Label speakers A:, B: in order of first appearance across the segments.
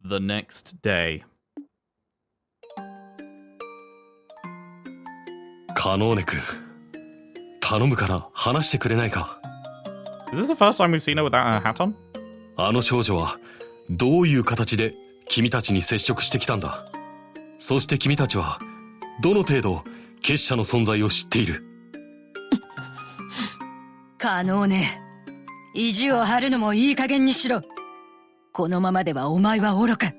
A: the next day.
B: カノーネ君、頼むから話してくれないか。
A: Is this the first time we've seen her without her hat on?
B: あの少女はどういう形で君たちに接触してきたんだ。そして君たちはどの程度結社の存在を知っている。
C: カノーネ、意地を張るのもいい加減にしろ。このままではお前は愚か。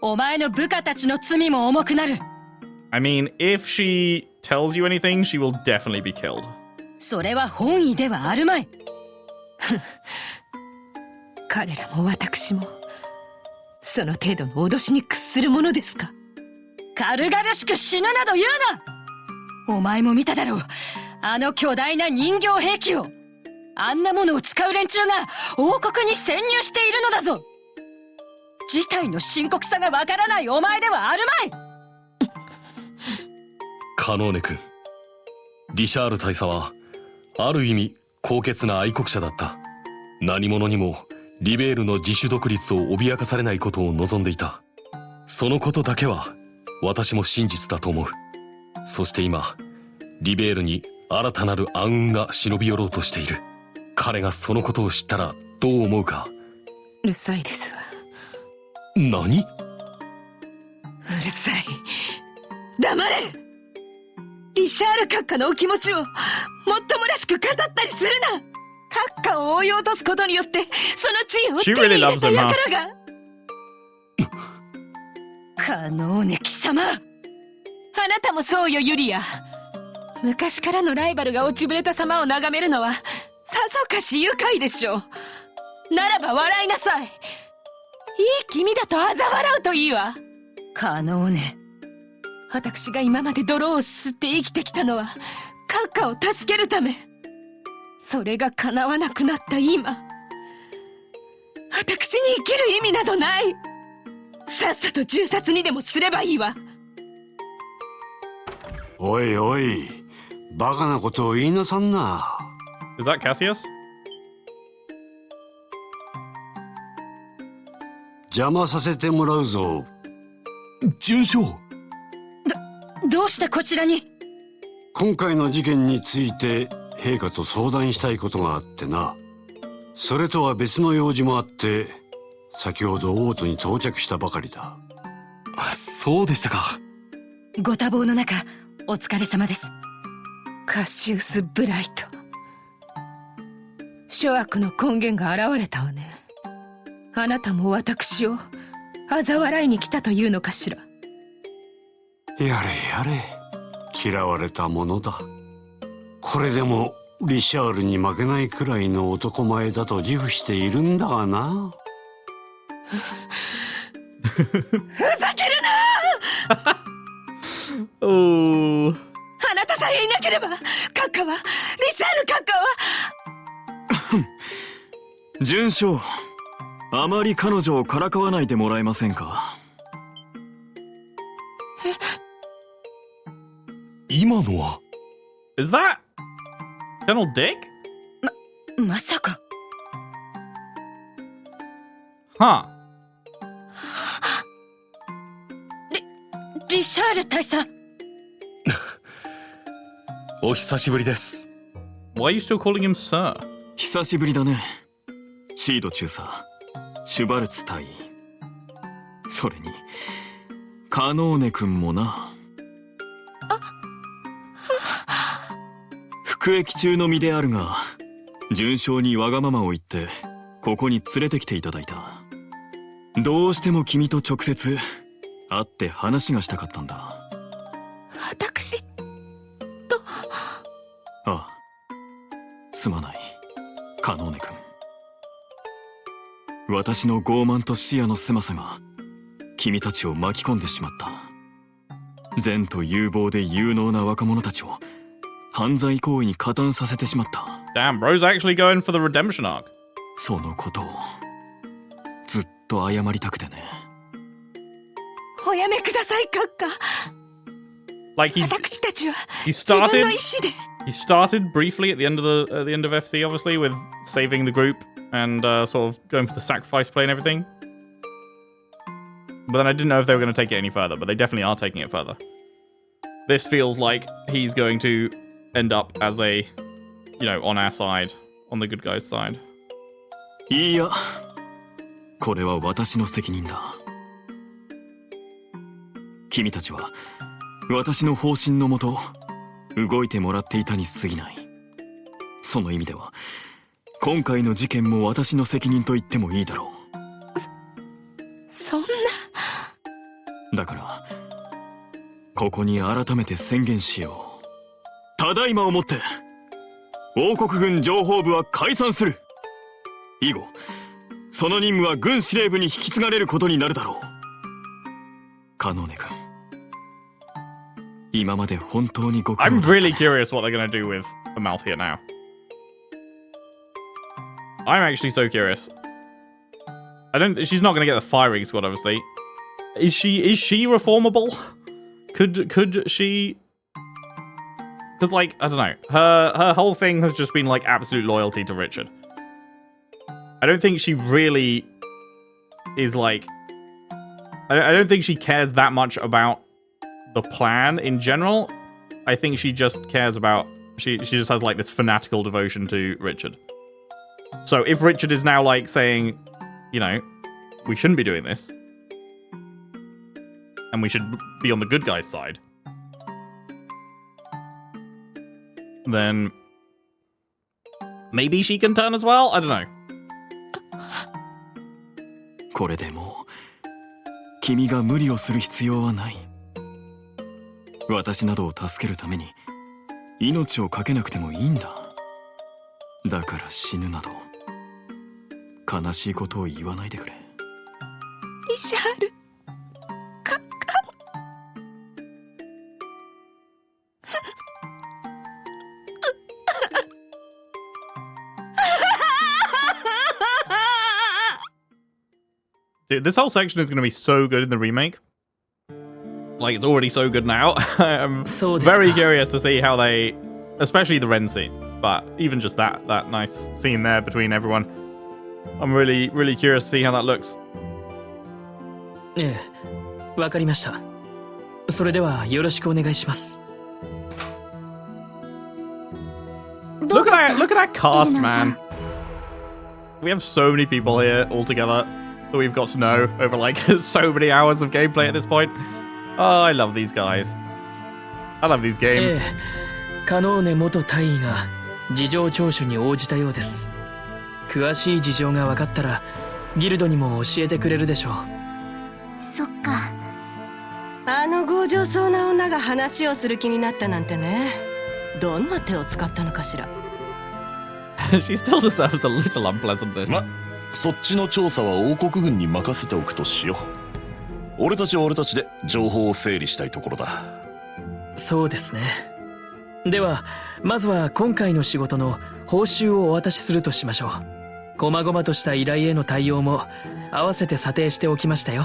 C: お前の部下たちの罪も重くなる。
A: I mean, if she tells you anything, she will definitely be killed.
C: それは本意ではあるまい。彼らも私もその程度の脅しに屈するものですか。軽々しく死ぬなど言うな。お前も見ただろう、あの巨大な人形兵器を。あんなものを使う連中が王国に潜入しているのだぞ。事態の深刻さがわからないお前ではあるまい。
B: カノーネ君、リシャール大佐はある意味高潔な愛国者だった。何者にもリベールの自主独立を脅かされないことを望んでいた。そのことだけは私も真実だと思う。そして今リベールに新たなる暗雲が忍び寄ろうとしている。彼がそのことを知ったらどう思うか。
C: うるさいですわ。
B: 何？
C: うるさい。黙れ。リシャール閣下のお気持ちをもっともらしく語ったりするな。閣下を追い落とすことによってその地位を手に入れた輩が。カノーネ貴様、あなたもそうよユリア。昔からのライバルが落ちぶれた様を眺めるのはさぞかし愉快でしょう。ならば笑いなさい。いい気味だと嘲笑うといいわ。カノーネ、私が今まで泥を吸って生きてきたのは閣下を助けるため。それが叶わなくなった今、私に生きる意味などない。さっさと銃殺にでもすればいいわ。
D: おいおい、バカなことを言いなさんな。
A: Is that Cassius?
D: 邪魔させてもらうぞ。
B: 准将、
C: どうしてこちらに？
D: 今回の事件について陛下と相談したいことがあってな。それとは別の用事もあって先ほど王都に到着したばかりだ。
B: そうでしたか。
C: ご多忙の中お疲れ様です。カシウス・ブライト、諸悪の根源が現れたわね。あなたも私を嘲笑いに来たというのかしら。
D: やれやれ、嫌われたものだ。これでもリシャールに負けないくらいの男前だと自負しているんだがな。
C: ふざけるな
A: Oh.
C: あなたさえいなければ閣下は、リシャール閣下は。
E: 准将、あまり彼女をからかわないでもらえませんか。
B: 今のは
A: Is that Colonel Dick?
C: まさか。
A: Huh.
C: リシャール大佐。
B: お久しぶりです。
A: Why are you still calling him sir?
E: 久しぶりだね。シード中佐、シュバルツ大尉、それにカノーネ君もな。服役中の身であるが、准将にわがままを言ってここに連れてきていただいた。どうしても君と直接会って話がしたかったんだ。
C: 私と。
E: ああ、すまない、カノーネ君。私の傲慢と視野の狭さが君たちを巻き込んでしまった。善と有望で有能な若者たちを犯罪行為に加担させてしまった。
A: Damn, bro's actually going for the redemption arc.
E: そのことをずっと謝りたくてね。
C: おやめください閣下。
A: Like
C: 私たちは
A: he
C: 自分の
A: started
C: 意思で。
A: he started briefly at the end of FC, obviously, with saving the group and sort of going for the sacrifice play and everything. But then I didn't know if they were going to take it any further, but they definitely are taking it further. This feels like he's going to end up as a, you know, on our side, on the good guy's side.
E: いや、これは私の責任だ。君たちは私の方針のもと動いてもらっていたに過ぎない。その意味では今回の事件も私の責任と言ってもいいだろう。
C: そんな。
E: だからここに改めて宣言しよう。ただいまをもって王国軍情報部は解散する。以後その任務は軍司令部に引き継がれることになるだろう。カノーネ君、今まで本当にご苦労だった。
A: I'm really curious what they're going to do with the mouth here now. I'm actually so curious. She's not going to get the firing squad, obviously. Is she reformable? Could she? Because, like, I don't know. Her whole thing has just been, like, absolute loyalty to Richard. I don't think she really is, like... I don't think she cares that much about the plan in general. I think she just cares about... She just has, like, this fanatical devotion to Richard. So if Richard is now, like, saying, you know, we shouldn't be doing this, and we should be on the good guy's side, then maybe she can turn as well? I don't know.
E: これでもう君が無理をする必要はない。私などを助けるために命を懸けなくてもいいんだ。だから死ぬなど悲しいことを言わないでくれ。
C: リシャール、
A: Dude, this whole section is going to be so good in the remake. Like, it's already so good now. I'm very curious to see how they, especially the Renne scene, but even just that nice scene there between everyone. I'm really curious to see how that looks.
F: ええ、わかりました。それではよろしくお願いします。
A: Look at that cast, man. We have so many people here all together that we've got to know over like so many hours of gameplay at this point. Oh, I love these guys. I love these games.
F: カノーネ元大尉が事情聴取に応じたようです。詳しい事情が分かったらギルドにも教えてくれるでしょう。
G: そっか。
C: あの強情そうな女が話をする気になったなんてね。どんな手を使ったのかしら。
A: She still deserves a little unpleasantness.
B: そっちの調査は王国軍に任せておくとしよう。俺たちは俺たちで情報を整理したいところだ。
F: そうですね。ではまずは今回の仕事の報酬をお渡しするとしましょう。細々とした依頼への対応も合わせて査定しておきましたよ。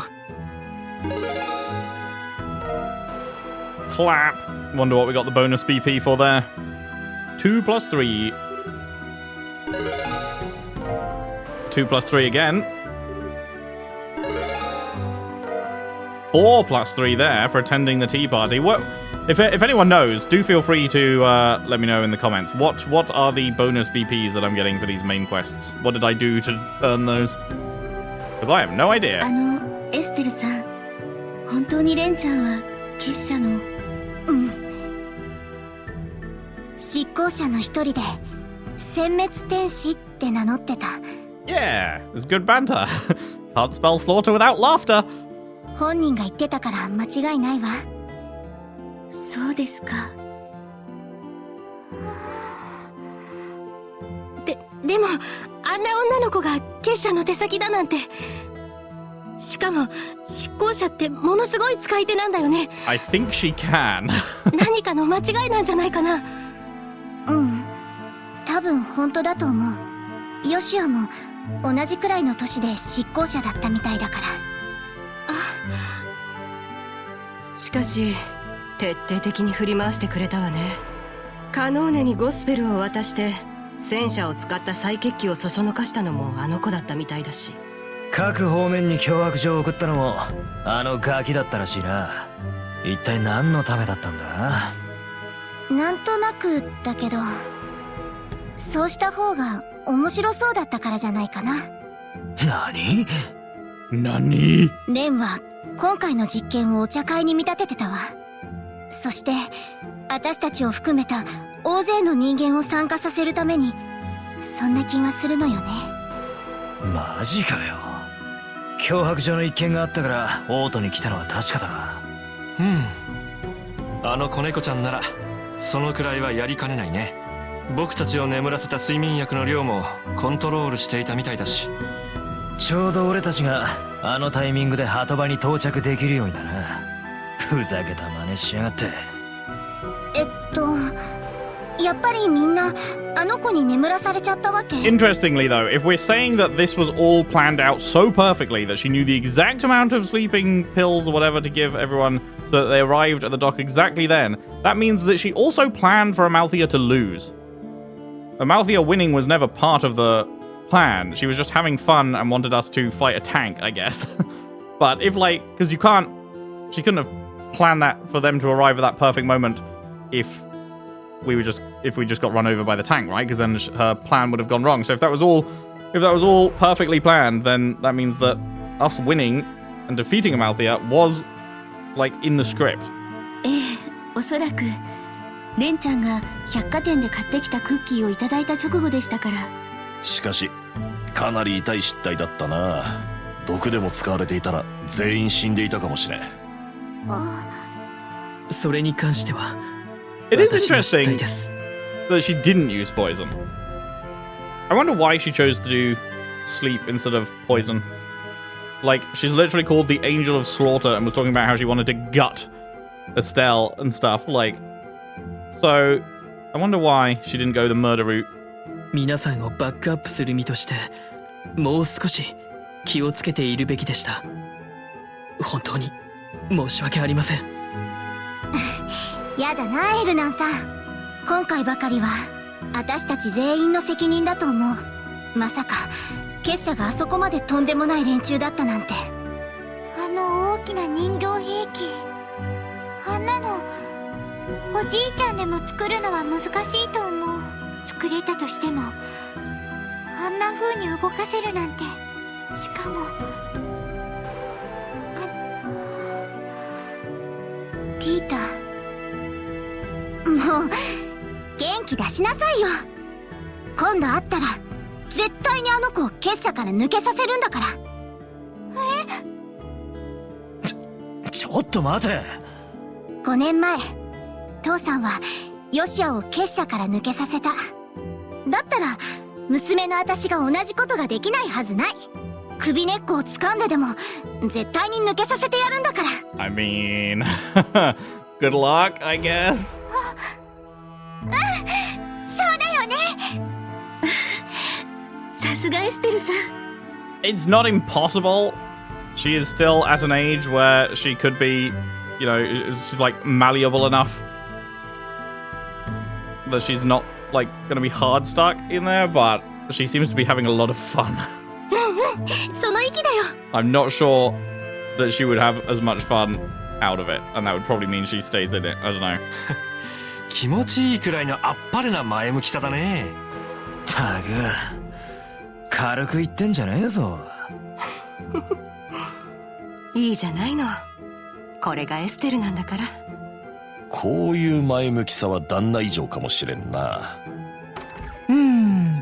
A: Clap. Wonder what we got the bonus BP for there. 2 plus 3. 2 plus 3 again. 4 plus 3 there for attending the tea party. What? If anyone knows, do feel free to let me know in the comments. What are the bonus BPs that I'm getting for these main quests? What did I do to earn those? Because I have no idea.
G: エステルさん、本当にレンちゃんは結社の、執行者の一人で殲滅天使って名乗ってた。
A: Yeah, it's good banter. Can't spell slaughter without laughter.
G: 本人が言ってたから間違いないわ。そうですか。でもあんな女の子が結社の手先だなんて。しかも執行者ってものすごい使い手なんだよね。
A: I think she can.
G: 何かの間違いなんじゃないかな。多分本当だと思う。ヨシアも同じくらいの年で執行者だったみたいだから。
C: しかし徹底的に振り回してくれたわね。カノーネにゴスペルを渡して戦車を使った再決起をそそのかしたのもあの子だったみたいだし。
F: 各方面に脅迫状を送ったのもあのガキだったらしいな。一体何のためだったんだ？
G: なんとなくだけど、そうした方が面白そうだったからじゃないかな。
F: 何？
G: レンは今回の実験をお茶会に見立ててたわ。そして私たちを含めた大勢の人間を参加させるために、そんな気がするのよね。
F: マジかよ。脅迫状の一件があったからオートに来たのは確かだな。
E: あの子猫ちゃんならそのくらいはやりかねないね。僕たちを眠らせた睡眠薬の量もコントロールしていたみたいだし。
F: ちょうど俺たちがあのタイミングで鳩場に到着できるようにだな。ふざけた真似しやがって。
G: やっぱりみんなあの子に眠らされちゃったわけ？
A: Interestingly, though, if we're saying that this was all planned out so perfectly that she knew the exact amount of sleeping pills or whatever to give everyone so that they arrived at the dock exactly then, that means that she also planned for Amalthea to lose. Amalthea winning was never part of the plan. She was just having fun and wanted us to fight a tank, I guess. But if, like, because she couldn't have planned that for them to arrive at that perfect moment if we just got run over by the tank, right? Because then her plan would have gone wrong. So if that was all perfectly planned, then that means that us winning and defeating Amalthea was like in the script.
G: おそらくレンちゃんが百貨店で買ってきたクッキーをいただいた直後でしたから。
B: しかしかなり痛い失態だったな。毒でも使われていたら全員死んでいたかもしれん。
F: それに関しては
A: It is interesting that she didn't use poison. I wonder why she chose to do sleep instead of poison. Like, she's literally called the Angel of Slaughter and was talking about how she wanted to gut Estelle and stuff. Like, so I wonder why she didn't go the murder route.
F: 皆さんをバックアップする身としてもう少し気をつけているべきでした。本当に申し訳ありません。
G: やだなエルナンさん。今回ばかりは私たち全員の責任だと思う。まさか結社があそこまでとんでもない連中だったなんて。
H: あの大きな人形兵器、あんなのおじいちゃんでも作るのは難しいと思う。作れたとしてもあんな風に動かせるなんて。しかも
G: ティータ、もう元気出しなさいよ。今度会ったら絶対にあの子を結社から抜けさせるんだから。
F: ちょっと待て。
G: 5年前父さんはヨシアを結社から抜けさせた。だったら娘の私が同じことができないはずない。首根っこを掴んででも絶対に抜けさせてやるんだから。
A: I mean, good luck, I guess.
H: そうだよね。
G: さすがエステルさん。
A: It's not impossible. She is still at an age where she could be, you know, she's like malleable enough that she's not like gonna be hard stuck in there, but she seems to be having a lot of fun.
G: その息だよ。
A: I'm not sure that she would have as much fun out of it, and that would probably mean she stays in it. I don't know.
E: 気持ちいいくらいのあっぱれな前向きさだね。
F: たく軽く言ってんじゃねえぞ。
C: いいじゃないの。これがエステルなんだから。
B: こういう前向きさは旦那以上かもしれんな。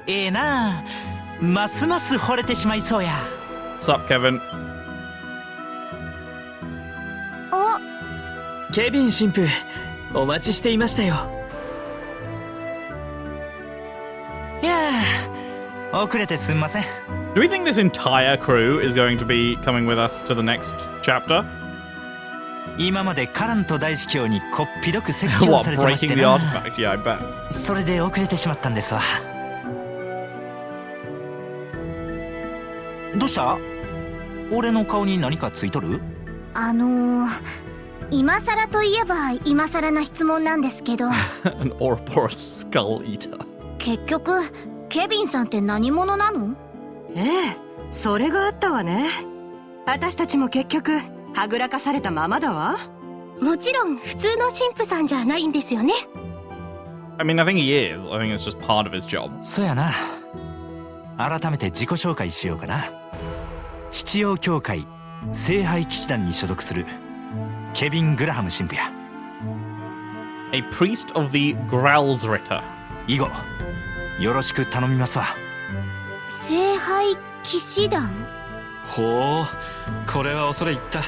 I: ええな。ますます惚れてしまいそうや。
A: What's up, Kevin?
F: ケビン神父、お待ちしていましたよ。
I: いやあ、遅れてすんません。
A: Do we think this entire crew is going to be coming with us to the next chapter?
I: 今までカランと大司教にこっぴどく説教
A: What,
I: されてまして
A: breaking the
I: な。
A: artifact? Yeah, I bet.
I: それで遅れてしまったんですわ。どうした？俺の顔に何かついとる？
G: 今更といえば今更な質問なんですけど
A: An Ouroboros skull eater.
G: 結局ケビンさんって何者なの？
I: ええ、
J: それがあったわね。私たちも結局はぐらかされたままだわ。
G: もちろん普通の神父さんじゃないんですよね。
A: I mean, I think he is. I think it's just part of his job.
I: そやな。改めて自己紹介しようかな。七曜教会聖杯騎士団に所属するケビン・グラハム神父や。
A: A priest of the Growlsritter.
I: 以後よろしく頼みますわ。
G: 聖杯騎士団。
E: ほう、これは恐れ入った。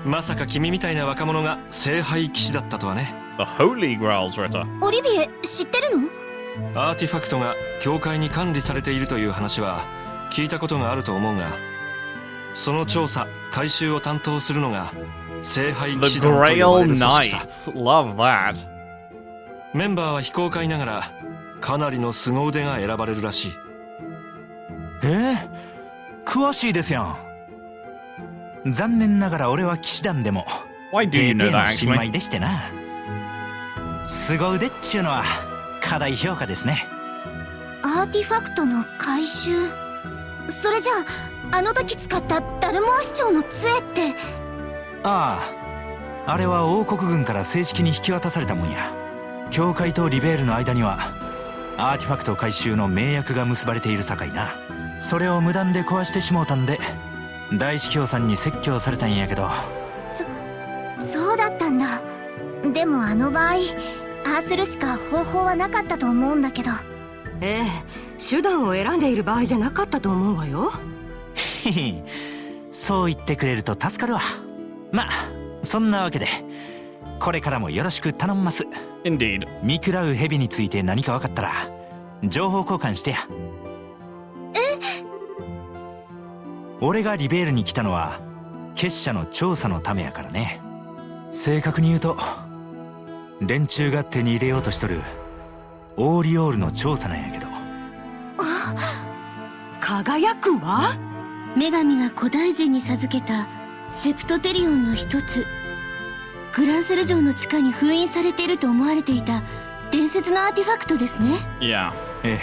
E: まさか君みたいな若者が聖杯騎士だったとはね。
A: The Holy Growlsritter.
G: オリビエ知ってるの？
E: アーティファクトが教会に管理されているという話は聞いたことがあると思うが、その調査回収を担当するのが聖杯騎
A: The
E: 士団と呼ばれ
A: Grail
E: る組織さ。
A: Knights. Love that.
E: メンバーは非公開ながらかなりの凄腕が選ばれるらしい。
I: 詳しいですやん。残念ながら俺は騎士団でも
A: Why do you know
I: ペーペーの
A: that,
I: 新
A: actually?
I: 米でしてな。凄腕っちゅうのは過大評価ですね。
G: アーティファクトの回収。それじゃああの時使ったダルモア市長の杖って。
I: ああ、あれは王国軍から正式に引き渡されたもんや。教会とリベールの間にはアーティファクト回収の盟約が結ばれているさかいな。それを無断で壊してしもうたんで大司教さんに説教されたんやけど。
G: そうだったんだ。でもあの場合ああするしか方法はなかったと思うんだけど。
J: ええ、手段を選んでいる場合じゃなかったと思うわよ。
I: そう言ってくれると助かるわ。まあそんなわけでこれからもよろしく頼みます。
A: Indeed.
I: 見食らう蛇について何か分かったら情報交換してや。俺がリベールに来たのは結社の調査のためやからね。正確に言うと連中が手に入れようとしとるオーリオールの調査なんやけど。
J: 輝くわ。
G: 女神が古代人に授けたセプトテリオンの一つ、グランセル城の地下に封印されていると思われていた伝説のアーティファクトですね。
A: Yeah.
I: ええ、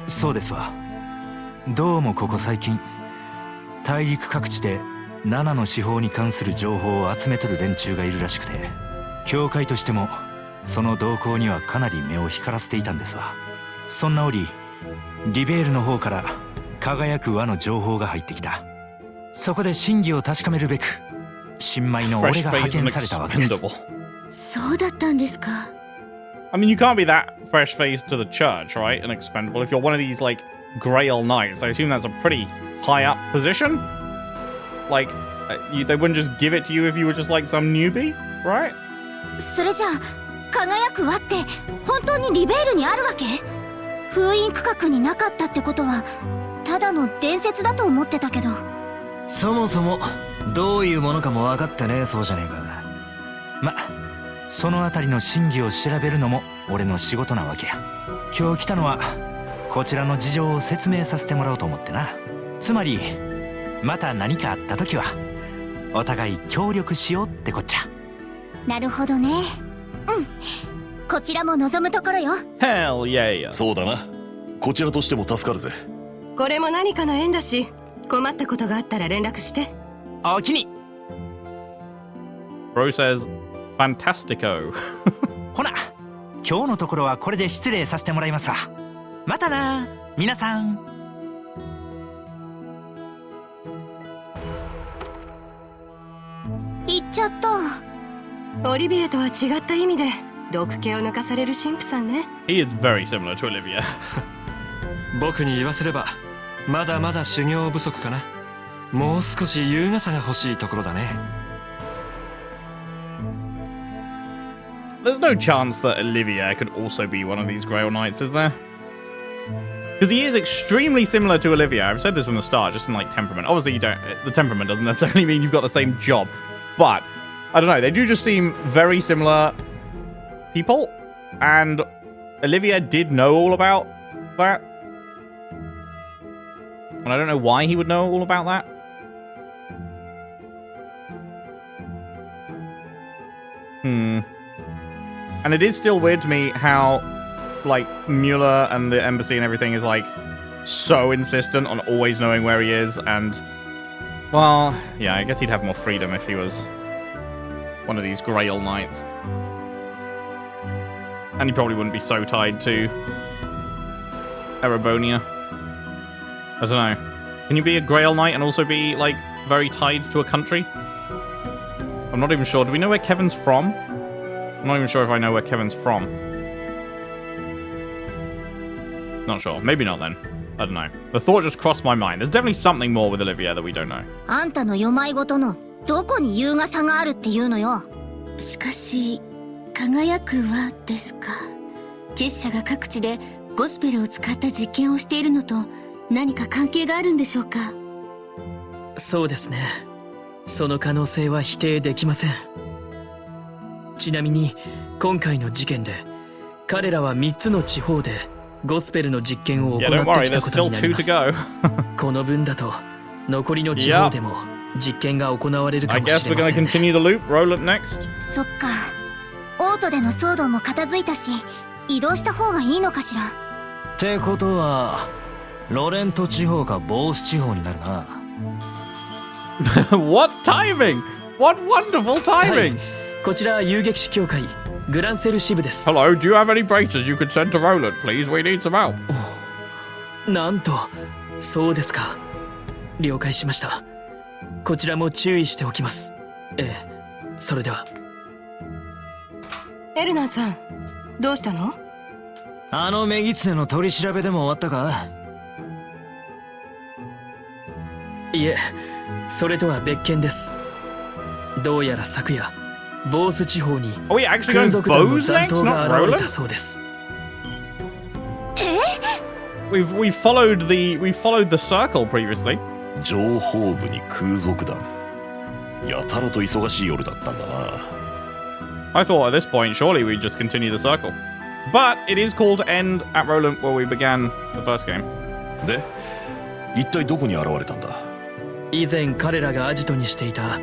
I: そうですわ。どうもここ最近大陸各地で7の司法に関する情報を集めとる連中がいるらしくて、教会としてもその動向にはかなり目を光らせていたんですわ。そんな折リベールの方から輝く輪の情報が入ってきた。そこで真偽を確かめるべく新米の俺
A: Fresh
I: が
A: faced
I: 派
A: and
I: 遣されたわけです。
A: expendable.
G: そうだったんですか。
A: I mean, you can't be that fresh faced to the church, right? And expendable. If you're one of these, like, Grail Knights, I assume that's a pretty high up position. Like, they wouldn't just give it to you if you were just like some newbie, right?
G: それじゃあ輝く輪って本当にリベールにあるわけ？封印区画になかったってことはただの伝説だと思ってたけど。
F: そもそもどういうものかも分かってねえそうじゃねえか。
I: ま、そのあたりの真偽を調べるのも俺の仕事なわけや。今日来たのはこちらの事情を説明させてもらおうと思ってな。つまりまた何かあった時はお互い協力しようってこっちゃ。
G: なるほどね。うん、こちらも望むところよ。
A: Hell yeah.
B: そうだな。こちらとしても助かるぜ。
J: これも何かの縁だし、困ったことがあったら連絡して。
I: おおきに。
A: Bro says, Fantastico.
I: ほな、今日のところはこれで失礼させてもらいますわ。またな、皆さん。
G: 行っちゃった。
J: オリビエとは違った意味で毒気を抜かされる神父さんね。
A: He is very similar to Olivia.
E: 僕に言わせればまだまだ修行不足かな。もう少し優雅さが欲しいところだね。
A: There's no chance that Olivia could also be one of these Grail Knights, is there? Because he is extremely similar to Olivia. I've said this from the start, just in like temperament. Obviously, you don't. The temperament doesn't necessarily mean you've got the same job, but I don't know. They do just seem very similar people, and Olivia did know all about that, and I don't know why he would know all about that. And it is still weird to me how, like, Mueller and the embassy and everything is, like, so insistent on always knowing where he is, and, well, yeah, I guess he'd have more freedom if he was one of these Grail Knights. And he probably wouldn't be so tied to Erebonia. I don't know. Can you be a Grail Knight and also be, like, very tied to a country? I'm not even sure. Do we know where Kevin's from? I'm not even sure if I know where Kevin's from. Not sure. Maybe not then. I don't know. The thought just crossed my mind. There's definitely something more with Olivia that we don't know.
G: あんたの世まいごとのどこに優雅さがあるっていうのよ。しかし、輝くはですか。結社が各地でゴスペルを使った実験をしているのと何か関係があるんでしょうか。
F: そうですね。その可能性は否定できません。ちなみに今回の事件で彼らは3つの地方でゴスペルの実験を行ってきたことになります。この分だと残りの地方でも実験が行われるかもしれません。
G: そっか。オートでの騒動も片付いたし、移動した方がいいのかしら。
I: ってことはロレント地方かボース地方になるな。
A: What timing? What wonderful timing!
F: はい、こちら遊撃士協会グランセル支部です。
A: Hello, do you have any braces you could send to Roland, please? We need some help.
F: なんと、そうですか。了解しました。こちらも注意しておきます。ええ、それでは。
J: エルナンさん、どうしたの？
I: あのメギツネの取り調べでも終わったか？
F: いえ、それとは別件です。どうやら昨夜、ボース地方に空賊団の残党が現れたそうです。
A: We've followed the circle previously.
B: 情報部に空賊団。やたらと忙しい夜だったんだな。
A: I thought at this point, surely we'd just continue the circle. But it is called End at Roland where we began the first game.
B: で、一体どこに現れたんだ？
F: 以前彼らがアジトにしていた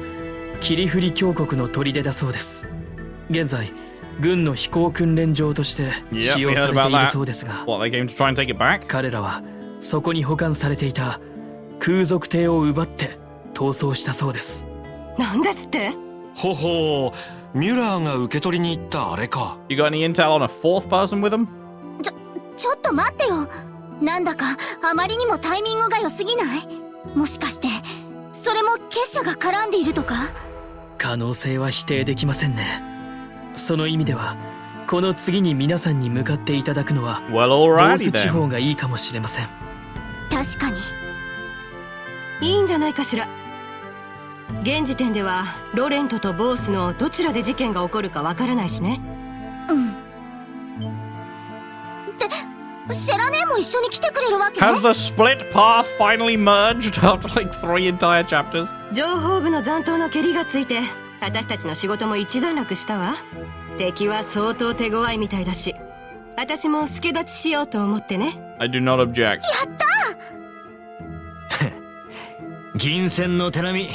F: 霧降り峡谷の砦だそうです。現在、軍の飛行訓練場として使用されているそうですが、彼らはそこに保管されていた空賊艇を奪って逃走したそうです。
J: なんですって？
I: ほほう、ミュラーが受け取りに行ったあれか。
A: You got any intel on a fourth person with him?
G: ちょっと待ってよ。なんだかあまりにもタイミングが良すぎない？もしかしてそれも結社が絡んでいるとか？
F: 可能性は否定できませんね。その意味ではこの次に皆さんに向かっていただくのはボース地方がいいかもしれません。
G: 確かに
J: いいんじゃないかしら。現時点ではロレントとボースのどちらで事件が起こるかわからないしね。
G: うん。で、シェラ姉も一緒に来てくれるわけ
A: ？Has the split path finally merged after like 3 entire chapters?
J: 情報部の残党の蹴りがついて私たちの仕事も一段落したわ。敵は相当手強いみたいだし、私も助立ちしようと思ってね。
A: I do not object.
G: やった
I: 銀線の手並み、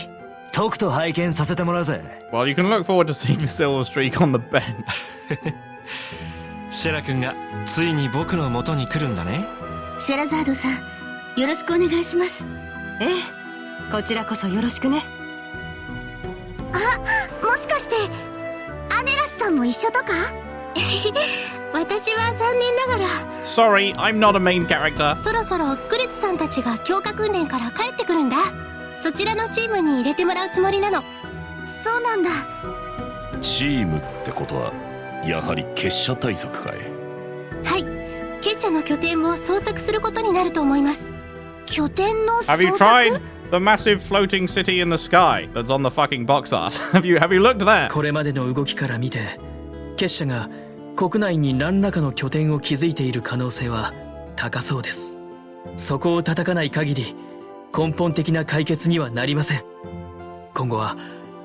I: とくと拝見させてもらうぜ。
A: Well, you can look forward to seeing the silver streak on the bench.
I: シェラ君がついに僕の元に来るんだね。
G: シェラザードさん、よろしくお願いします。
J: ええ、こちらこそよろしくね。
G: あ、もしかしてアネラスさんも一緒とか？私は残念ながら。
A: Sorry, I'm not a main character.
G: そろそろクレツさんたちが強化訓練から帰ってくるんだ。そちらのチームに入れてもらうつもりなの。そうなんだ。
B: チームってことはやはり結社対策かい？
G: はい、結社の拠点を捜索することになると思います。拠点の捜索？
A: Have you tried the massive floating city in the sky that's on the fucking box art? have you looked there?
F: これまでの動きから見て、結社が国内に何らかの拠点を築いている可能性は高そうです。そこを叩かない限り根本的な解決にはなりません。今後は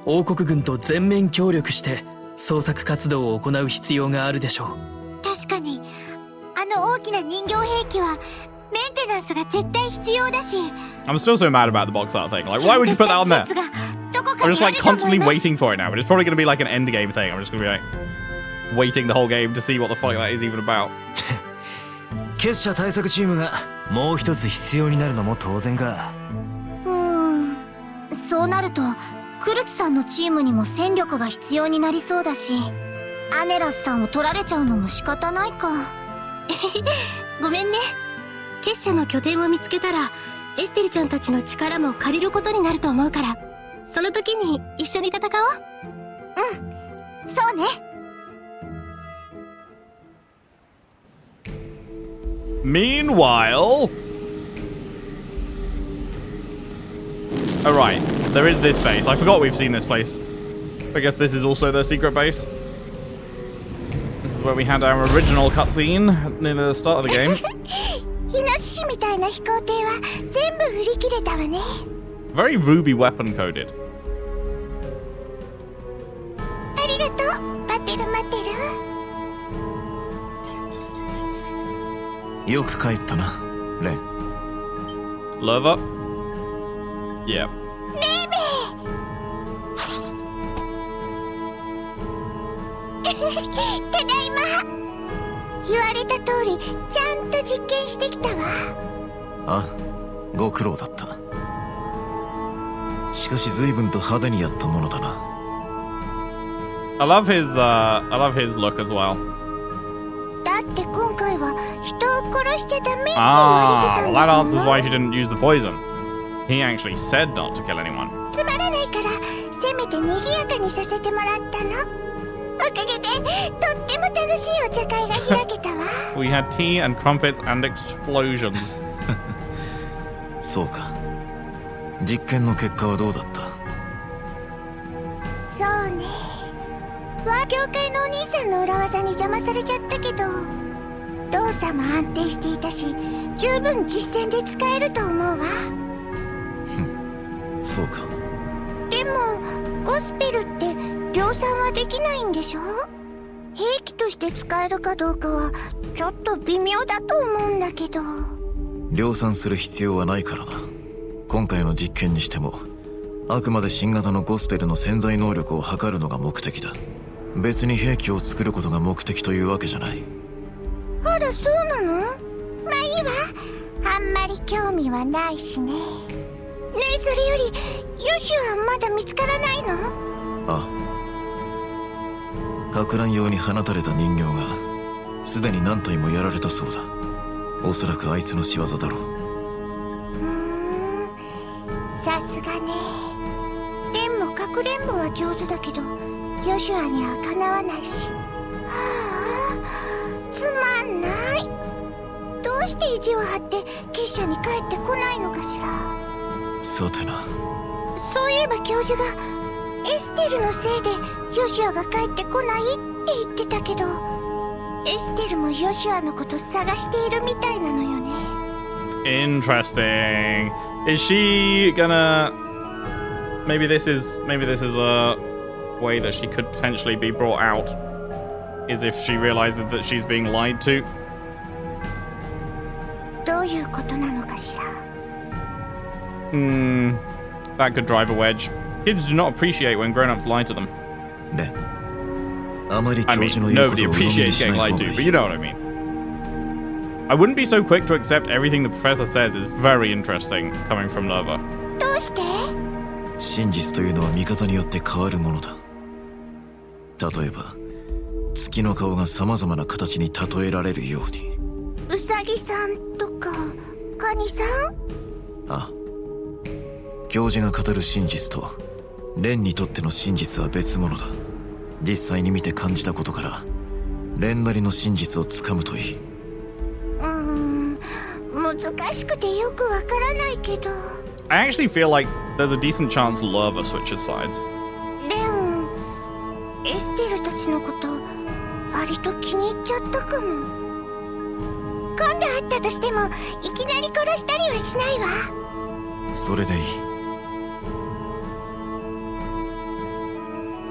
F: 王国軍と全面協力して捜索活動を行う必要があるでしょう。
H: 確かにあの大きな人形兵器はメンテナンスが絶対必要だし。
A: I'm still so mad about the box art thing. Like, why would you put that on there? I'm just like constantly waiting for it now, but it's probably going to be like an end game thing. I'm just going to be like waiting the whole game to see what the fuck that is even about.
I: 結社対策チームがもう一つ必要になるのも当然か。
G: そうなるとクルツさんのチームにも戦力が必要になりそうだし、アネラスさんを取られちゃうのも仕方ないか。
K: ごめんね。結社の拠点を見つけたらエステルちゃんたちの力も借りることになると思うから、その時に一緒に戦おう。
G: そうね。
A: Meanwhile... Alright, there is this base. I forgot we've seen this place. I guess this is also their secret base. This is where we had our original cutscene near the start of the game.
H: イノシシみたいな飛行艇は全部売り切れたわね。
A: Very ruby weapon coded.
H: ありがとう。待ってる待ってる。
E: よく帰ったな、レン。
A: Lover? Yeah.
H: ただいま。言われた通りちゃんと実験してきたわ。
E: あ、ご苦労だった。しかし随分と派手にやったものだな。
A: I love his look as well.
H: だって今回は人を殺しちゃダメって言われて
A: Ah,
H: たん
A: well
H: だ
A: that
H: も
A: answers
H: ん。
A: why she didn't use the poison. He actually said not to kill anyone.
H: つまらないからせめて賑やかにさせてもらったの。おかげでとっても楽しいお茶会が開けたわ。
A: We had tea and crumpets and explosions.
E: そうか。実験の結果はどうだった？
H: そうね。教会のお兄さんの裏技に邪魔されちゃったけど、動作も安定していたし、十分実戦で使えると思うわ。
E: そうか。
H: でもゴスペルって量産はできないんでしょ？兵器として使えるかどうかはちょっと微妙だと思うんだけど。
E: 量産する必要はないからな。今回の実験にしてもあくまで新型のゴスペルの潜在能力を測るのが目的だ。別に兵器を作ることが目的というわけじゃない。
H: あら、そうなの？まあいいわ。あんまり興味はないしね。ねえ、それよりヨシュはまだ見つからないの？
E: ああ、か乱用に放たれた人形がすでに何体もやられたそうだ。おそらくあいつの仕業だろう。
H: さすがね。レンもかくれんぼは上手だけどヨシュアにはかなわないし。はあ、つまんない。どうして意地を張って結社に帰ってこないのかしら。
E: さてな。
H: そういえば教授がエステルのせいでヨシュアが帰ってこないって言ってたけど、エステルもヨシュアのこと探しているみたいなのよね。
A: Interesting. Is she gonna... Maybe this is a way that she could potentially be brought out, is if she realizes that she's being lied to.
H: どういうことなのかしら。
A: That could drive a wedge. Kids do not appreciate when grown-ups lie to them.
E: レン、あまり
A: I
E: 教
A: mean,
E: 授の言うこ
A: nobody
E: とを鵜呑み
A: appreciates
E: にし
A: getting
E: ない
A: lied
E: 方が
A: to,
E: い
A: but
E: い。
A: you know what I mean. I wouldn't be so quick to accept everything the professor says is very interesting coming from Nova.
H: どうして？
E: 真実というのは見方によって変わるものだ。例えば月の顔がさまざまな形に例えられるように。
H: ウサギさんとかカニさん？
E: ああ、教授が語る真実とレンにとっての真実は別物だ。実際に見て感じたことからレンなりの真実をつかむといい。
H: 難しくてよくわからないけど。
A: I actually feel like there's a decent chance Lerva switches sides.
H: レン、エステルたちのこと割と気に入っちゃったかも。今度会ったとしてもいきなり殺したりはしないわ。
E: それでいい。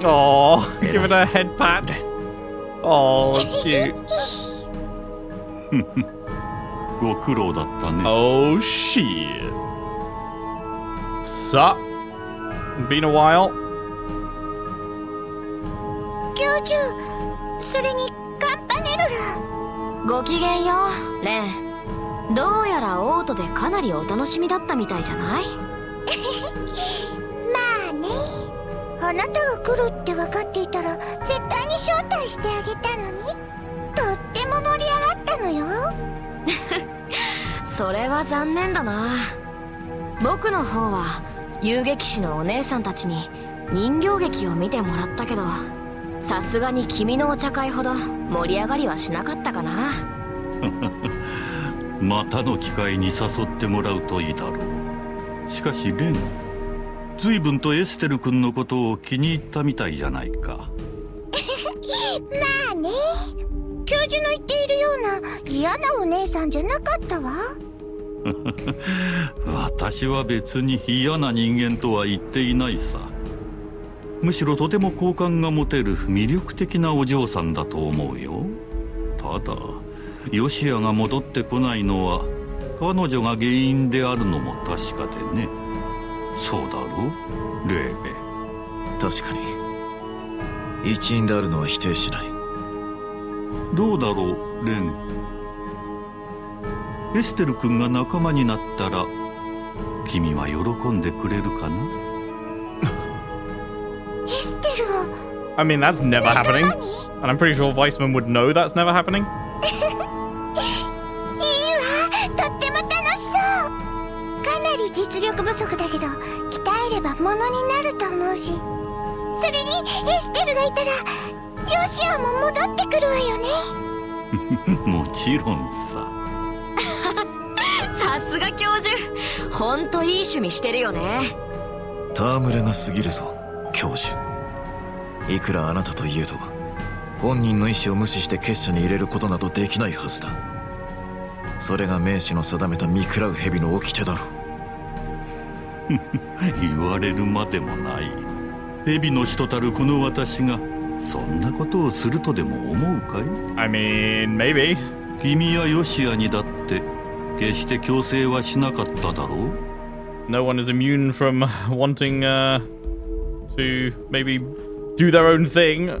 A: Oh, give it a head pat. Oh, it's cute.
D: ご苦労だったね。
A: Oh, shit. Sup? Been a while?
H: 教授、それにカンパネルラ。
K: ごきげんよう、レン。どうやらオートでかなりお楽しみだったみたいじゃない？
H: まあね。あなたが来るって分かっていたら絶対に招待してあげたのに、とっても盛り上がったのよ。
K: それは残念だな。僕の方は遊撃士のお姉さんたちに人形劇を見てもらったけど、さすがに君のお茶会ほど盛り上がりはしなかったかな。
D: またの機会に誘ってもらうといいだろう。しかしレン、随分とエステル君のことを気に入ったみたいじゃないか。まあね、教授の言っているような嫌なお姉さんじゃなかったわ。私は別に嫌な人間とは言っていないさ。むしろとても好感が持てる魅力的なお嬢さんだと思うよ。ただヨシアが戻ってこないのは彼女が原因であるのも確かでね。そうだろう、レーベ。
E: 確かに一員であるのは否定しない。
D: どうだろう、レン。エステル君が仲間になったら君は喜んでくれるかな？エステルを
A: I mean, that's never happening. And I'm pretty sure Weissman would know that's never happening.
H: とっても楽しそう。かなり実力不足だけど鍛えればものになると思うし、それにエステルがいたらヨシアも戻ってくるわよね。もちろんさ。
K: さすが教授、ほんといい趣味してるよね。
E: 戯れが過ぎるぞ教授。いくらあなたといえど本人の意思を無視して結社に入れることなどできないはずだ。それが名士の定めた見食らう蛇の掟だろう。
D: 言われるまでもない。蛇の使徒たるこの私がそんなことをするとでも思うかい？
A: I mean, maybe.
D: 君やヨシアにだって決して強制はしなかっただろう。
A: No one is immune from wanting to maybe do their own thing.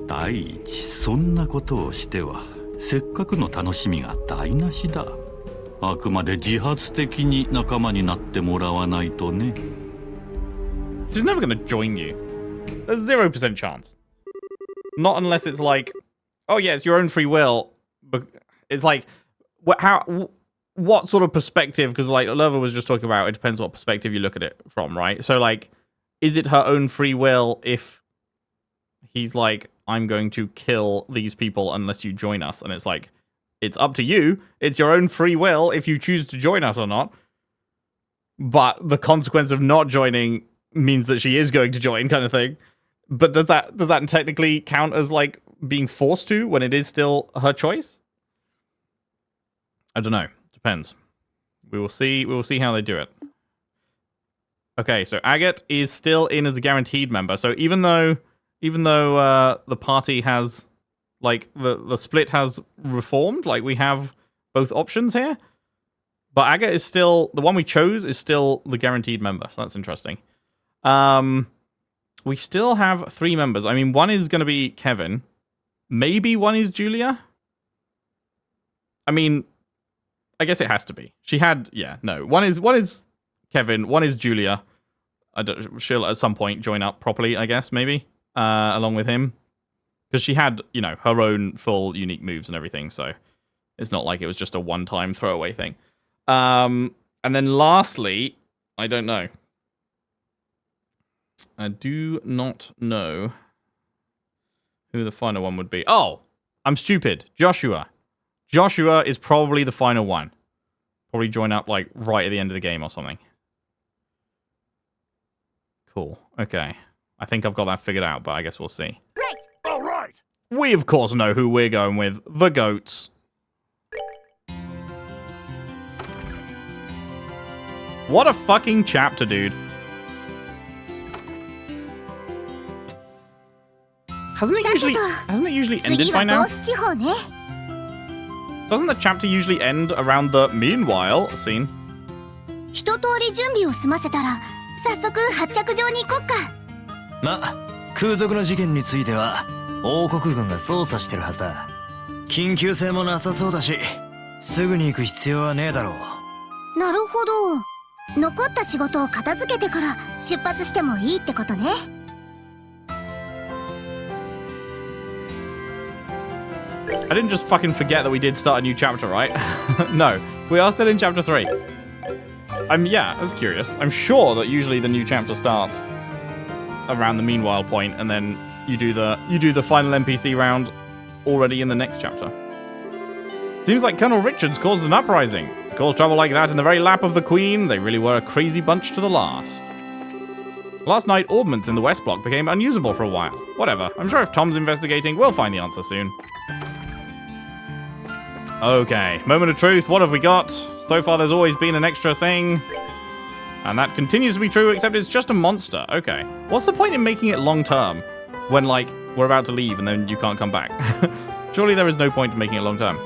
D: 第一、そんなことをしてはせっかくの楽しみが台無しだ。あくまで自発的に仲間になってもらわないとね。
A: She's never gonna join you. There's 0% chance. Not unless it's like, oh yeah, it's your own free will. But it's like, what sort of perspective? Because like Lerva was just talking about, it depends what perspective you look at it from, right? So like, is it her own free will if he's like, I'm going to kill these people unless you join us? And it's like, it's up to you. It's your own free will if you choose to join us or not. But the consequence of not joining means that she is going to join, kind of thing. But does that technically count as like being forced to when it is still her choice? I don't know. Depends. We will see. We will see how they do it. Okay, so Agate is still in as a guaranteed member. So even though the party has like the split has reformed, like we have both options here, but Agate is still the one we chose is still the guaranteed member. So that's interesting. We still have 3 members. I mean, one is going to be Kevin. Maybe one is Julia. I mean, I guess it has to be. She had, yeah, no. One is Kevin. One is Julia. She'll at some point join up properly, I guess, maybe, along with him. Because she had, you know, her own full unique moves and everything, so it's not like it was just a one-time throwaway thing. And then lastly, I don't know. I do not know who the final one would be. Oh, I'm stupid. Joshua. Joshua is probably the final one. Probably join up like right at the end of the game or something. Cool. Okay. I think I've got that figured out, but I guess we'll see.
L: Right. All right.
A: We of course know who we're going with. The goats. What a fucking chapter, dude. Hasn't it usually ended by now? Doesn't the chapter usually end around the meanwhile scene?
G: 一通り準備を済ませたら早速発着場に行こっか。
F: ま、空賊の事件については王国軍が捜査してるはずだ。
I: 緊急性もなさそうだし、すぐに行く必要はねえだろう。
G: なるほど。残った仕事を片付けてから出発してもいいってことね。
A: I didn't just fucking forget that we did start a new chapter, right? No, we are still in chapter 3. Yeah, that's curious. I'm sure that usually the new chapter starts around the meanwhile point, and then you do the final NPC round already in the next chapter. Seems like Colonel Richards caused an uprising. To cause trouble like that in the very lap of the Queen, they really were a crazy bunch to the last. Last night, ordnance in the West Block became unusable for a while. Whatever, I'm sure if Tom's investigating, we'll find the answer soon. Okay, moment of truth, what have we got? So far there's always been an extra thing. And that continues to be true, except it's just a monster. Okay. What's the point in making it long term when, like, we're about to leave and then you can't come back? Surely there is no point in making it long term.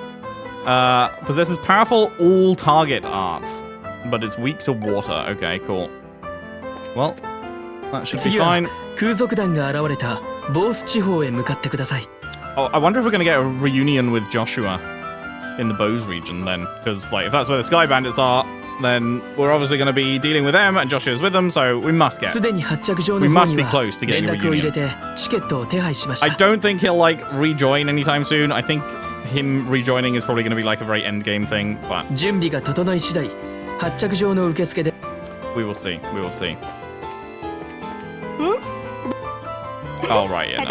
A: Possesses powerful all-target arts, but it's weak to water. Okay, cool. Well, that should be fine.
F: 空賊団が現れたボース地方へ向かってください。
A: Oh, I wonder if we're going to get a reunion with Joshua in the Bose region then, because like if that's where the Sky Bandits are, then we're obviously going to be dealing with them, and Joshua's with them, so we must be close to getting a reunion. I don't think he'll like rejoin anytime soon. I think him rejoining is probably going to be like a very end game thing, but we will see. We will see. Oh right, yeah. No.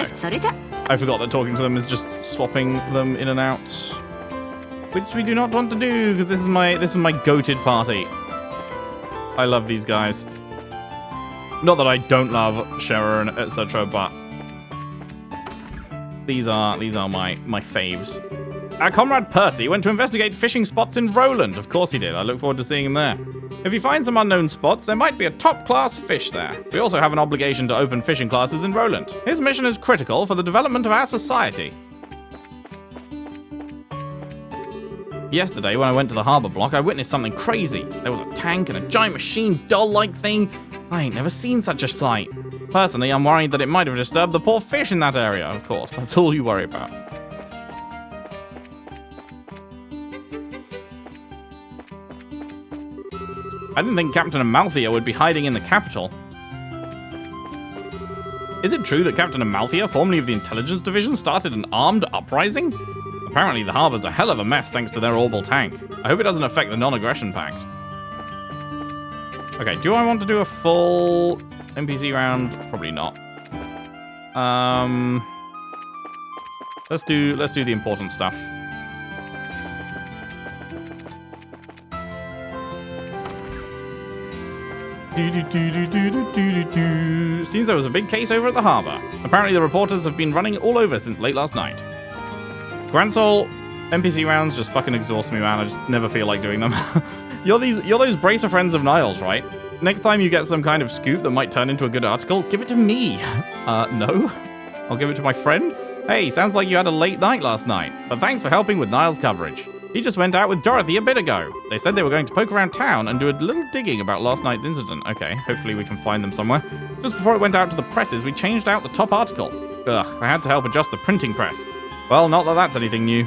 A: I forgot that talking to them is just swapping them in and out. Which we do not want to do, because this is my goated party. I love these guys. Not that I don't love Scherer and etc., but these are my faves. Our comrade Percy went to investigate fishing spots in Roland. Of course he did. I look forward to seeing him there. If you find some unknown spots, there might be a top-class fish there. We also have an obligation to open fishing classes in Roland. His mission is critical for the development of our society. Yesterday, when I went to the harbour block, I witnessed something crazy. There was a tank and a giant machine doll-like thing. I ain't never seen such a sight. Personally, I'm worried that it might have disturbed the poor fish in that area. Of course, that's all you worry about. I didn't think Captain Amalthea would be hiding in the capital. Is it true that Captain Amalthea, formerly of the Intelligence Division, started an armed uprising? Apparently the harbor's a hell of a mess thanks to their orbital tank. I hope it doesn't affect the non-aggression pact. Okay, do I want to do a full NPC round? Probably not. Let's do the important stuff. Seems there was a big case over at the harbour. Apparently the reporters have been running all over since late last night. Grand Soul NPC rounds just fucking exhaust me, man. I just never feel like doing them. You're those bracer friends of Niles, right? Next time you get some kind of scoop that might turn into a good article, give it to me. No? I'll give it to my friend? Hey, sounds like you had a late night last night, but thanks for helping with Niles' coverage. He just went out with Dorothy a bit ago. They said they were going to poke around town and do a little digging about last night's incident. Okay, hopefully we can find them somewhere. Just before it went out to the presses, we changed out the top article. Ugh, I had to help adjust the printing press. Well, not that that's anything new.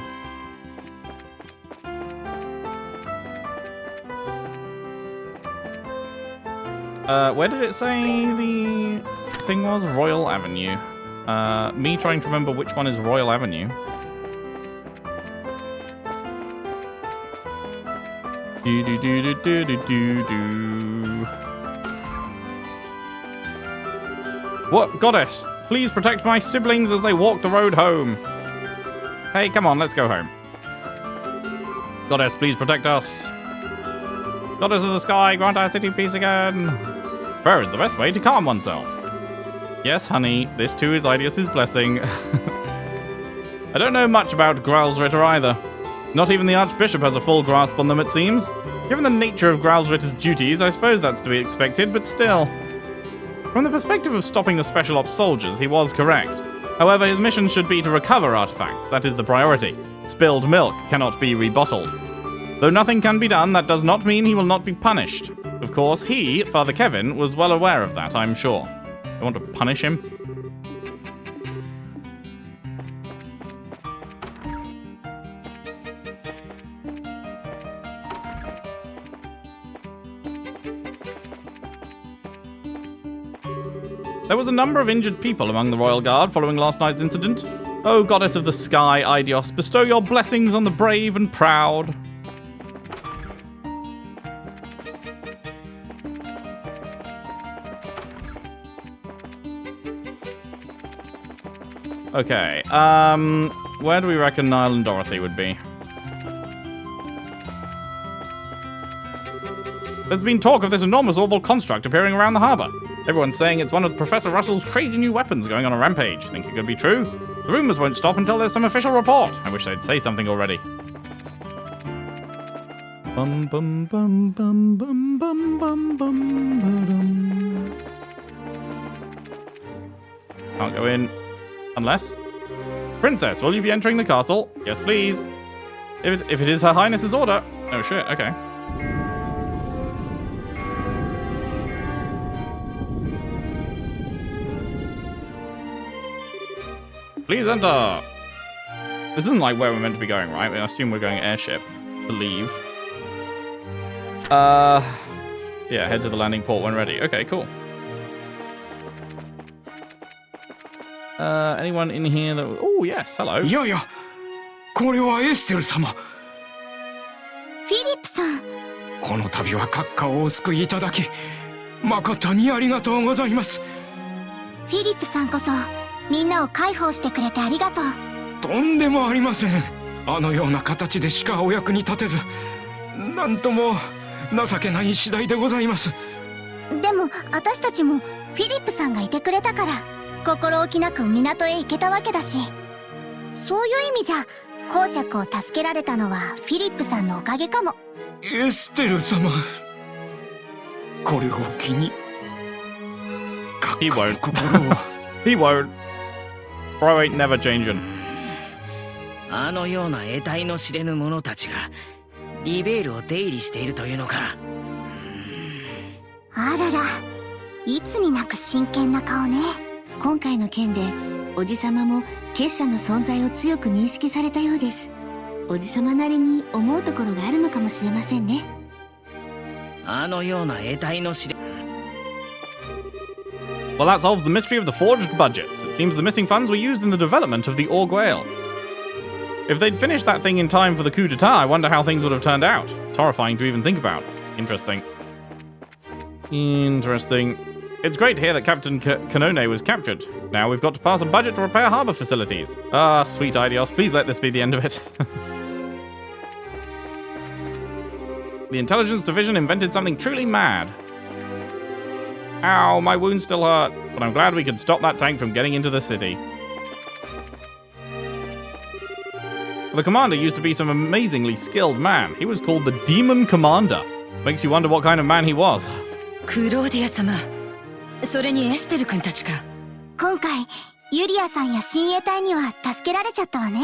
A: Where did it say the thing was? Royal Avenue. Me trying to remember which one is Royal Avenue. What? Goddess, please protect my siblings as they walk the road home. Hey, come on, let's go home. Goddess, please protect us. Goddess of the sky, grant our city peace again. Prayer is the best way to calm oneself. Yes, honey, this too is Idias's blessing. I don't know much about Growlsritter either. Not even the Archbishop has a full grasp on them, it seems. Given the nature of Growlsritter's duties, I suppose that's to be expected, but still. From the perspective of stopping the Special Ops soldiers, he was correct. However, his mission should be to recover artifacts. That is the priority. Spilled milk cannot be rebottled. Though nothing can be done, that does not mean he will not be punished. Of course, he, Father Kevin, was well aware of that, I'm sure. I want to punish him. There was a number of injured people among the Royal Guard following last night's incident. Oh, goddess of the sky, Eidios, bestow your blessings on the brave and proud. Okay, where do we reckon Niall and Dorothy would be? There's been talk of this enormous orbital construct appearing around the harbour. Everyone's saying it's one of Professor Russell's crazy new weapons going on a rampage. Think it could be true? The rumours won't stop until there's some official report. I wish they'd say something already. Bum bum bum bum bum bum bum bum bum. Can't go in. Unless... Princess, will you be entering the castle? Yes, please. If it is Her Highness's order. Oh shit, okay. Please enter. This isn't like where we're meant to be going, right? I assume we're going airship to leave. Yeah, head to the landing port when ready. Okay, cool. Anyone in here that... Oh, yes, hello.
E: いやいや、これはエステル様。
G: フィリップさん。
E: この度は閣下をお救いいただき、誠にありがとうございます。
G: フィリップさんこそ、みんなを介抱してくれてありがとう。
E: とんでもありません。あのような形でしかお役に立てず、なんとも情けない次第でございます。
G: でも、私たちもフィリップさんがいてくれたから、心置きなく港へ行けたわけだし、そういう意味じゃ公爵を助けられたのはフィリップさんのおかげかも。
E: エステル様、これを機に閣下の心を。
A: He won't. Bro ain't never changing.
F: あのような得体の知れぬ者たちがリベールを出入りしているというのか。
G: あらら、いつになく真剣な顔ね。
L: 今回の件でおじさまも結社の存在を強く認識されたようです。おじさまなりに思うところがあるのかもしれませんね。
F: あのような得体の知れ
A: Well, that solves the mystery of the forged budgets. It seems the missing funds were used in the development of the Org Whale. If they'd finished that thing in time for the coup d'etat, I wonder how things would have turned out. It's horrifying to even think about. Interesting. Interesting. It's great to hear that Captain Kanone was captured. Now we've got to pass a budget to repair harbour facilities. Ah, sweet Eidios, please let this be the end of it. The intelligence division invented something truly mad. Ow, my wounds still hurt, but I'm glad we could stop that tank from getting into the city. The commander used to be some amazingly skilled man. He was called the Demon Commander. Makes you wonder what kind of man he was.
C: クローディア様、それにエステル君たちか。
G: 今回ユリアさんや親衛隊には助けられちゃったわね。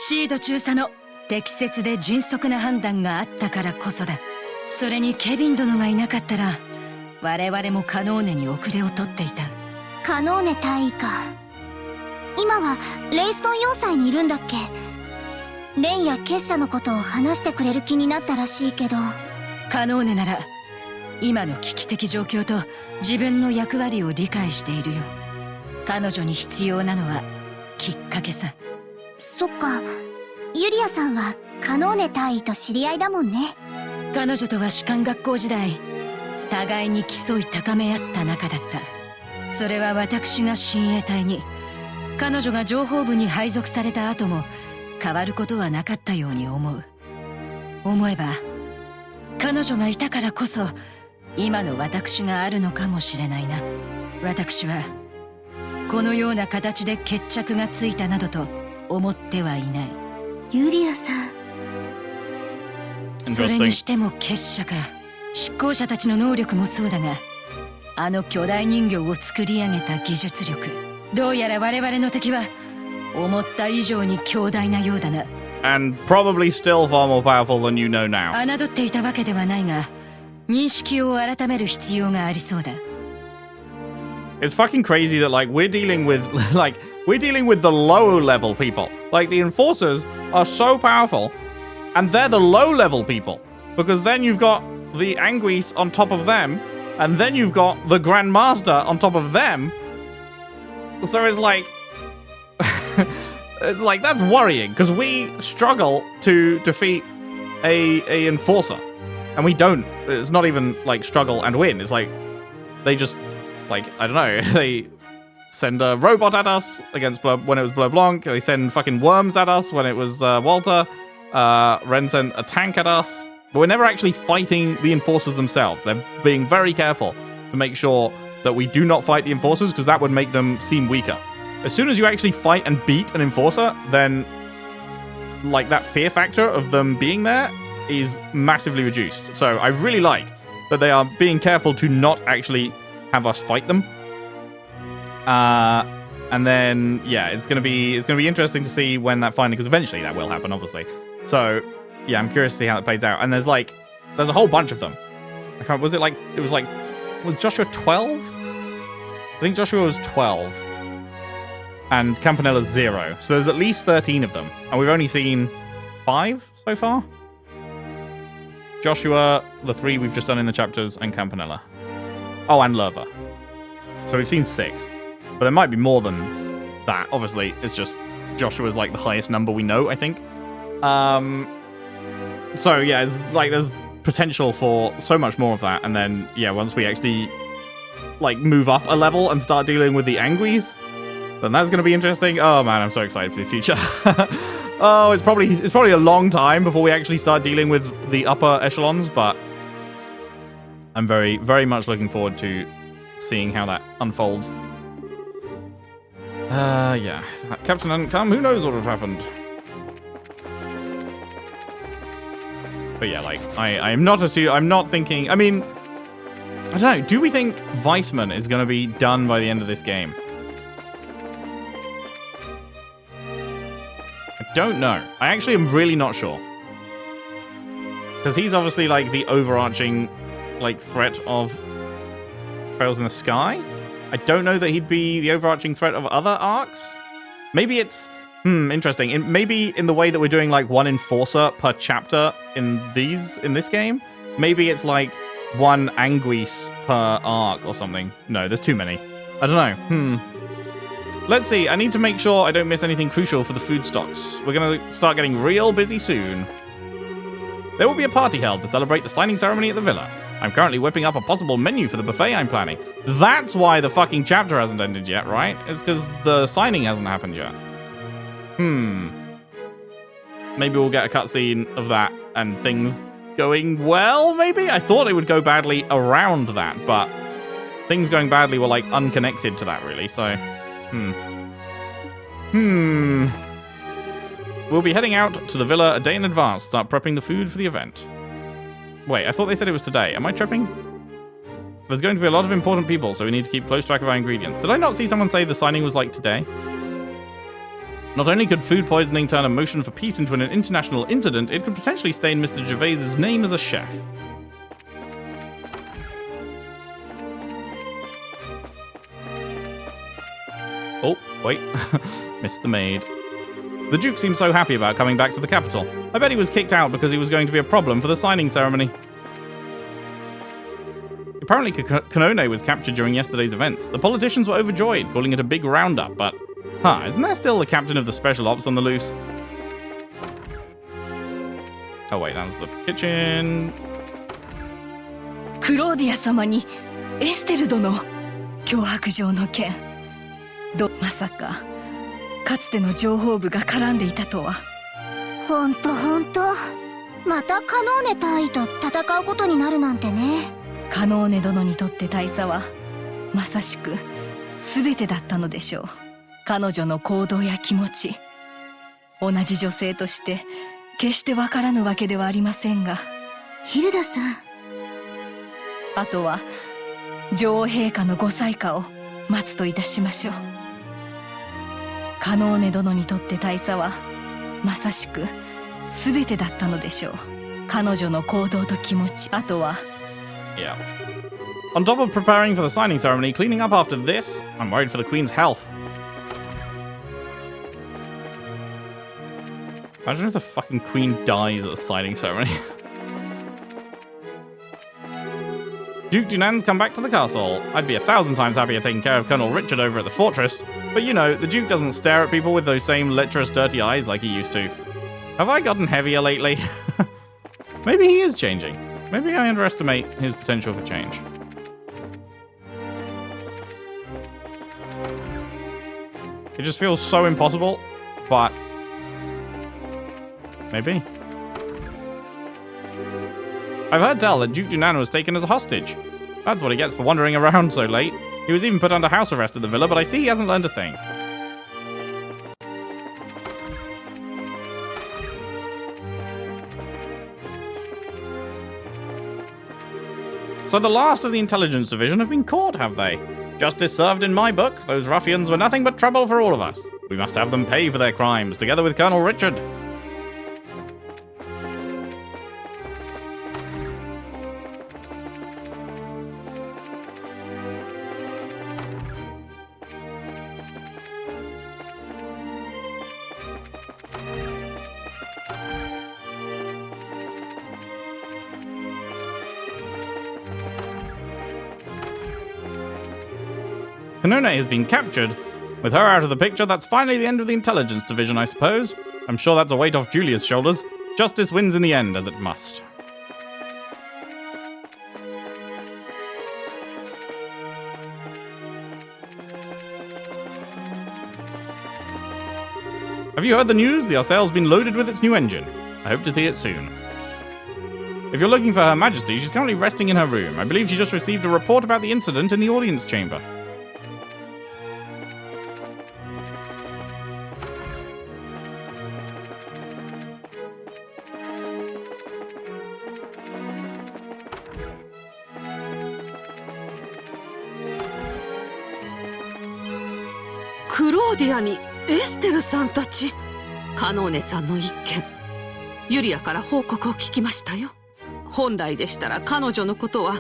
C: シード中佐の適切で迅速な判断があったからこそだ。それにケビン殿がいなかったら我々もカノーネに遅れを取っていた。
G: カノーネ大尉か。今はレイストン要塞にいるんだっけ。レンや結社のことを話してくれる気になったらしいけど。
C: カノーネなら今の危機的状況と自分の役割を理解しているよ。彼女に必要なのはきっかけさ。
G: そっか、ユリアさんはカノーネ大尉と知り合いだもんね。
C: 彼女とは士官学校時代互いに競い高め合った仲だった。それは私が親衛隊に、彼女が情報部に配属された後も変わることはなかったように思う。思えば彼女がいたからこそ今の私があるのかもしれないな。私はこのような形で決着がついたなどと思ってはいない。
L: ユリアさん、
C: それにしても結社か。執行者たちの能力もそうだが、あの巨大人形を作り上げた技術力、どうやら我々の敵は思った以上に強大なようだな。
A: And probably still far more powerful than you know now.
C: 侮っていたわけではないが、認識を改める必要がありそうだ。
A: It's fucking crazy that we're dealing with the low level people. Like the enforcers are so powerful, and they're the low level people. Because then you've got the Anguis on top of them, and then you've got the Grand Master on top of them. So it's like, that's worrying because we struggle to defeat a enforcer, and we don't. It's not even like struggle and win. It's like they just like, I don't know. They send a robot at us against when it was Bleu Blanc. They send fucking worms at us when it was Walter. Renne sent a tank at us. But we're never actually fighting the enforcers themselves. They're being very careful to make sure that we do not fight the enforcers, because that would make them seem weaker. As soon as you actually fight and beat an enforcer, then like that fear factor of them being there is massively reduced. So I really like that they are being careful to not actually have us fight them. And then yeah, it's gonna be interesting to see when that finally, because eventually that will happen, obviously. So yeah, I'm curious to see how it plays out. And there's a whole bunch of them. Was Joshua 12? I think Joshua was 12. And Campanella's 0. So there's at least 13 of them. And we've only seen 5 so far. Joshua, the 3 we've just done in the chapters, and Campanella. Oh, and Lerva. So we've seen 6. But there might be more than that. Obviously, it's just Joshua's like the highest number we know, I think. So yeah, it's like there's potential for so much more of that, and then yeah, once we actually like move up a level and start dealing with the Anguis, then that's gonna be interesting. Oh man, I'm so excited for the future. Oh, it's probably a long time before we actually start dealing with the upper echelons, but I'm very, very much looking forward to seeing how that unfolds. Yeah, Captain hadn't come. Who knows what would have happened? But yeah, like, I'm not thinking, I mean, I don't know, do we think Weissman is going to be done by the end of this game? I don't know. I actually am really not sure. Because he's obviously, like, the overarching, like, threat of Trails in the Sky. I don't know that he'd be the overarching threat of other arcs. Maybe it's... interesting. Maybe in the way that we're doing like one enforcer per chapter in this game, maybe it's like one Anguis per arc or something. No, there's too many. I don't know. Let's see. I need to make sure I don't miss anything crucial for the food stocks. We're gonna start getting real busy soon. There will be a party held to celebrate the signing ceremony at the villa. I'm currently whipping up a possible menu for the buffet I'm planning. That's why the fucking chapter hasn't ended yet, right? It's because the signing hasn't happened yet. Maybe we'll get a cutscene of that and things going well, maybe? I thought it would go badly around that, but things going badly were, like, unconnected to that, really, so... We'll be heading out to the villa a day in advance, start prepping the food for the event. Wait, I thought they said it was today. Am I tripping? There's going to be a lot of important people, so we need to keep close track of our ingredients. Did I not see someone say the signing was, like, today? Not only could food poisoning turn a motion for peace into an international incident, it could potentially stain Mr. Gervais's name as a chef. Oh, wait. Missed the maid. The Duke seemed so happy about coming back to the capital. I bet he was kicked out because he was going to be a problem for the signing ceremony. Apparently, Kanone was captured during yesterday's events. The politicians were overjoyed, calling it a big roundup, but... isn't there still the captain of the special ops on the loose? Oh wait, that was the kitchen.
C: クローディア様にエステル殿脅迫状の件まさかかつての情報部が絡んでいたとは。
G: ほんとまたカノーネ大尉と戦うことになるなんてね。
C: カノーネ殿にとって大佐はまさしく全てだったのでしょう。彼女の行動や気持ち、同じ女性として決してわからぬわけではありませんが、
L: ヒルダさん、
C: あとは女王陛下のご裁可を待つといたしましょう。カノーネ殿にとって大佐はまさしく全てだったのでしょう。彼女の行動と気持ち、あとは。
A: Yeah. On top of preparing for the signing ceremony, cleaning up after this, I'm worried for the Queen's health. Imagine if the fucking Queen dies at the signing ceremony. Duke Dunan's come back to the castle. I'd be 1,000 times happier taking care of Colonel Richard over at the fortress. But you know, the Duke doesn't stare at people with those same lecherous dirty eyes like he used to. Have I gotten heavier lately? Maybe he is changing. Maybe I underestimate his potential for change. It just feels so impossible, but maybe. I've heard tell that Duke Dunan was taken as a hostage. That's what he gets for wandering around so late. He was even put under house arrest at the villa, but I see he hasn't learned a thing. So the last of the intelligence division have been caught, have they? Justice served in my book. Those ruffians were nothing but trouble for all of us. We must have them pay for their crimes, together with Colonel Richard. Kanone has been captured. With her out of the picture, that's finally the end of the intelligence division, I suppose. I'm sure that's a weight off Julia's shoulders. Justice wins in the end, as it must. Have you heard the news? The Arcel's been loaded with its new engine. I hope to see it soon. If you're looking for Her Majesty, she's currently resting in her room. I believe she just received a report about the incident in the audience chamber.
C: クローディアにエステルさんたち。カノーネさんの一件、ユリアから報告を聞きましたよ。本来でしたら彼女のことは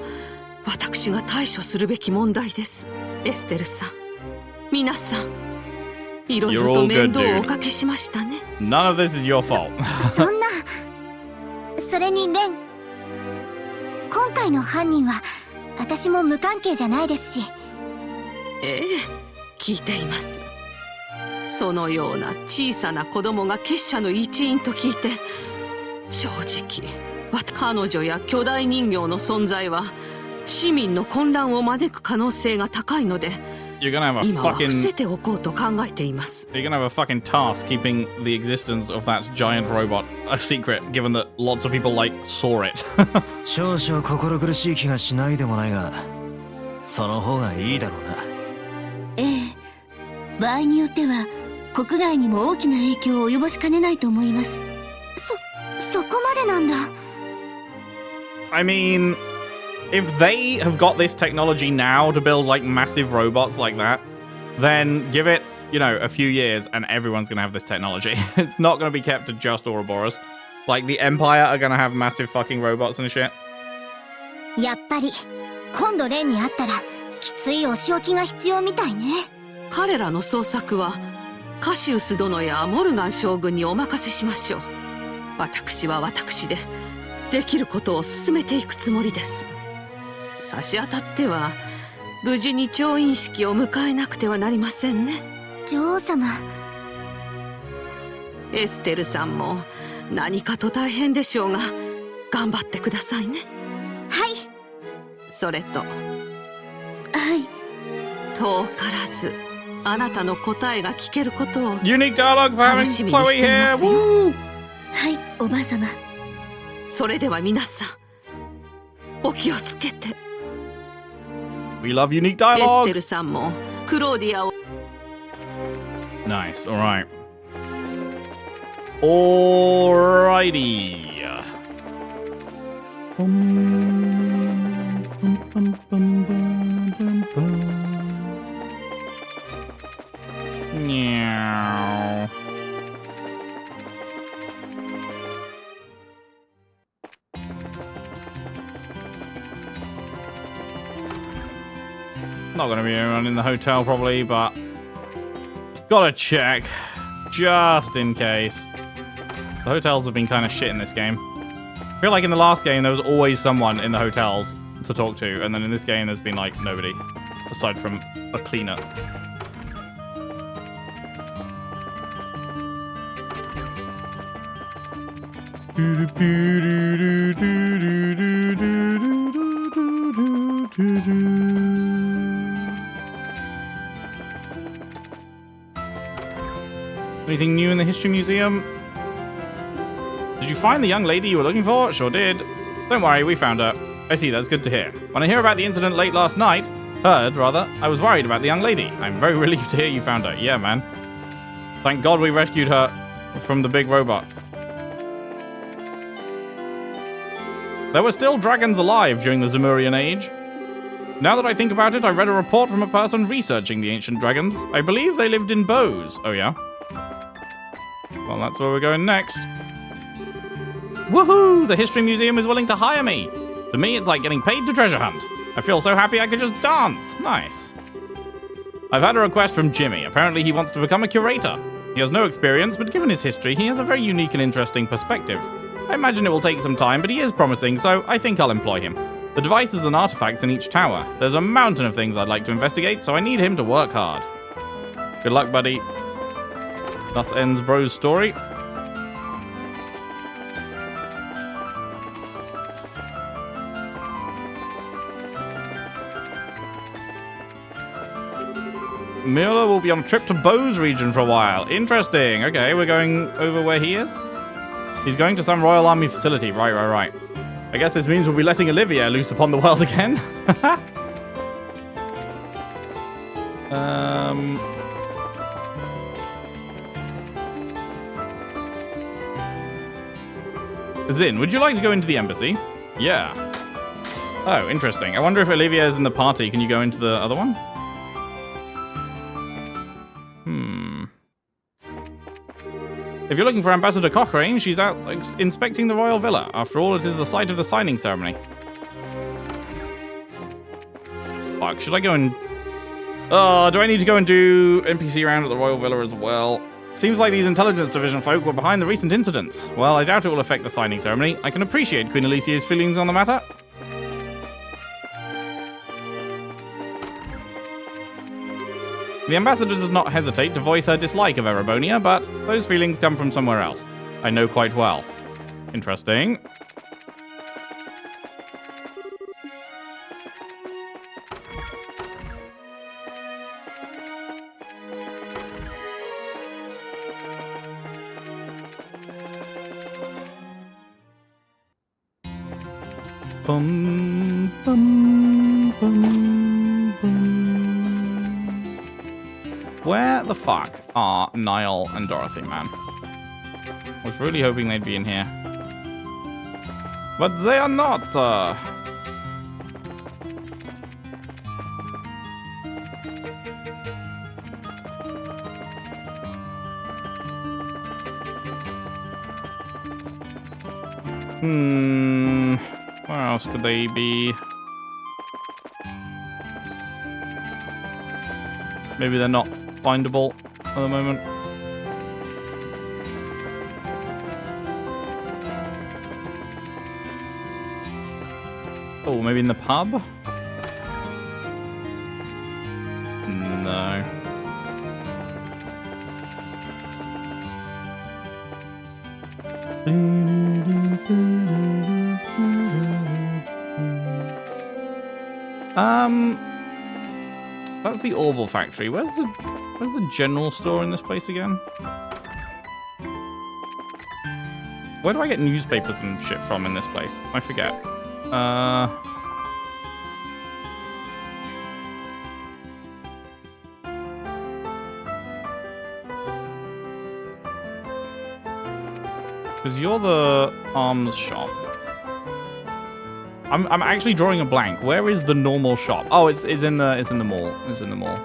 C: 私が対処するべき問題です。エステルさん、皆さん、いろいろと面倒をおかけしましたね。
A: None of this is your fault.
G: そんな。それにレン、今回の犯人は私も無関係じゃないですし。
C: ええ、聞いています。そのような小さな子供が結社の一員と聞いて、正直彼女や巨大人形の存在は市民の混乱を招く可能性が高いので、今は伏せておこうと考えています。
A: You're gonna have a fucking task keeping the existence of that giant robot a secret, given that lots of people saw it.
I: 少々心苦しい気がしないでもないが、その方がいいだろうな。
L: ええ、場合によっては国外にも大きな影響を及ぼしかねないと思います。
G: そこまでなんだ。
A: I mean, if they have got this technology now to build massive robots like that, then give it, a few years and everyone's gonna have this technology. It's not gonna be kept to just Ouroboros. The Empire are gonna have massive fucking robots and shit.
G: やっぱり今度レンに会ったらきついお仕置きが必要みたいね。
C: 彼らの捜索はカシウス殿やモルガン将軍にお任せしましょう。私は私でできることを進めていくつもりです。差し当たっては無事に調印式を迎えなくてはなりませんね。
G: 女王様。
C: エステルさんも何かと大変でしょうが頑張ってくださいね。
G: はい。
C: それと、
L: はい、
C: 遠からずあなたの答えが聞けることを
A: Unique dialogue for having Chloe here. Woo!
L: はい、おばあ様。
C: それでは皆さん、お気をつけて。
A: We love unique
C: エス
A: dialogue.
C: テルさんもクローディアを。
A: Nice. All right. Alrighty. Meow. Not gonna be anyone in the hotel probably, but gotta check just in case. The hotels have been kind of shit in this game. I feel like in the last game there was always someone in the hotels. to talk to, and then in this game there's been like nobody aside from a cleaner. Anything new in the History Museum? Did you find the young lady you were looking for? Sure did. Don't worry, we found her. I see, that's good to hear. When I hear about the incident late last night, I was worried about the young lady. I'm very relieved to hear you found her. Yeah, man. Thank God we rescued her from the big robot. There were still dragons alive during the Zemurian Age. Now that I think about it, I read a report from a person researching the ancient dragons. I believe they lived in bows. Oh, yeah? Well, that's where we're going next. Woohoo! The History Museum is willing to hire me. To me, it's like getting paid to treasure hunt. I feel so happy I could just dance. Nice. I've had a request from Jimmy. Apparently, he wants to become a curator. He has no experience, but given his history, he has a very unique and interesting perspective. I imagine it will take some time, but he is promising, so I think I'll employ him. The devices and artifacts in each tower. There's a mountain of things I'd like to investigate, so I need him to work hard. Good luck, buddy. Thus ends Bro's story. Mueller will be on a trip to Bose region for a while. Interesting. Okay, we're going over where he is. He's going to some Royal Army facility. Right. I guess this means we'll be letting Olivia loose upon the world again. Zin, would you like to go into the embassy? Yeah. Oh, interesting. I wonder if Olivia is in the party. Can you go into the other one? If you're looking for Ambassador Cochrane, she's out inspecting the royal villa. After all, it is the site of the signing ceremony. Fuck, should I go and... Oh, do I need to go and do NPC round at the royal villa as well? Seems like these intelligence division folk were behind the recent incidents. Well, I doubt it will affect the signing ceremony. I can appreciate Queen Alicia's feelings on the matter. The ambassador does not hesitate to voice her dislike of Erebonia, but those feelings come from somewhere else. I know quite well. Interesting. Bum, bum, bum, bum. Where the fuck are Niall and Dorothy, man? I was really hoping they'd be in here. But they are not. Where else could they be? Maybe they're not findable at the moment. Oh, maybe in the pub? No. That's the Orbital factory. Where's the general store in this place again? Where do I get newspapers and shit from in this place? I forget. Because you're the arms shop. I'm actually drawing a blank. Where is the normal shop? Oh, it's in the mall. It's in the mall.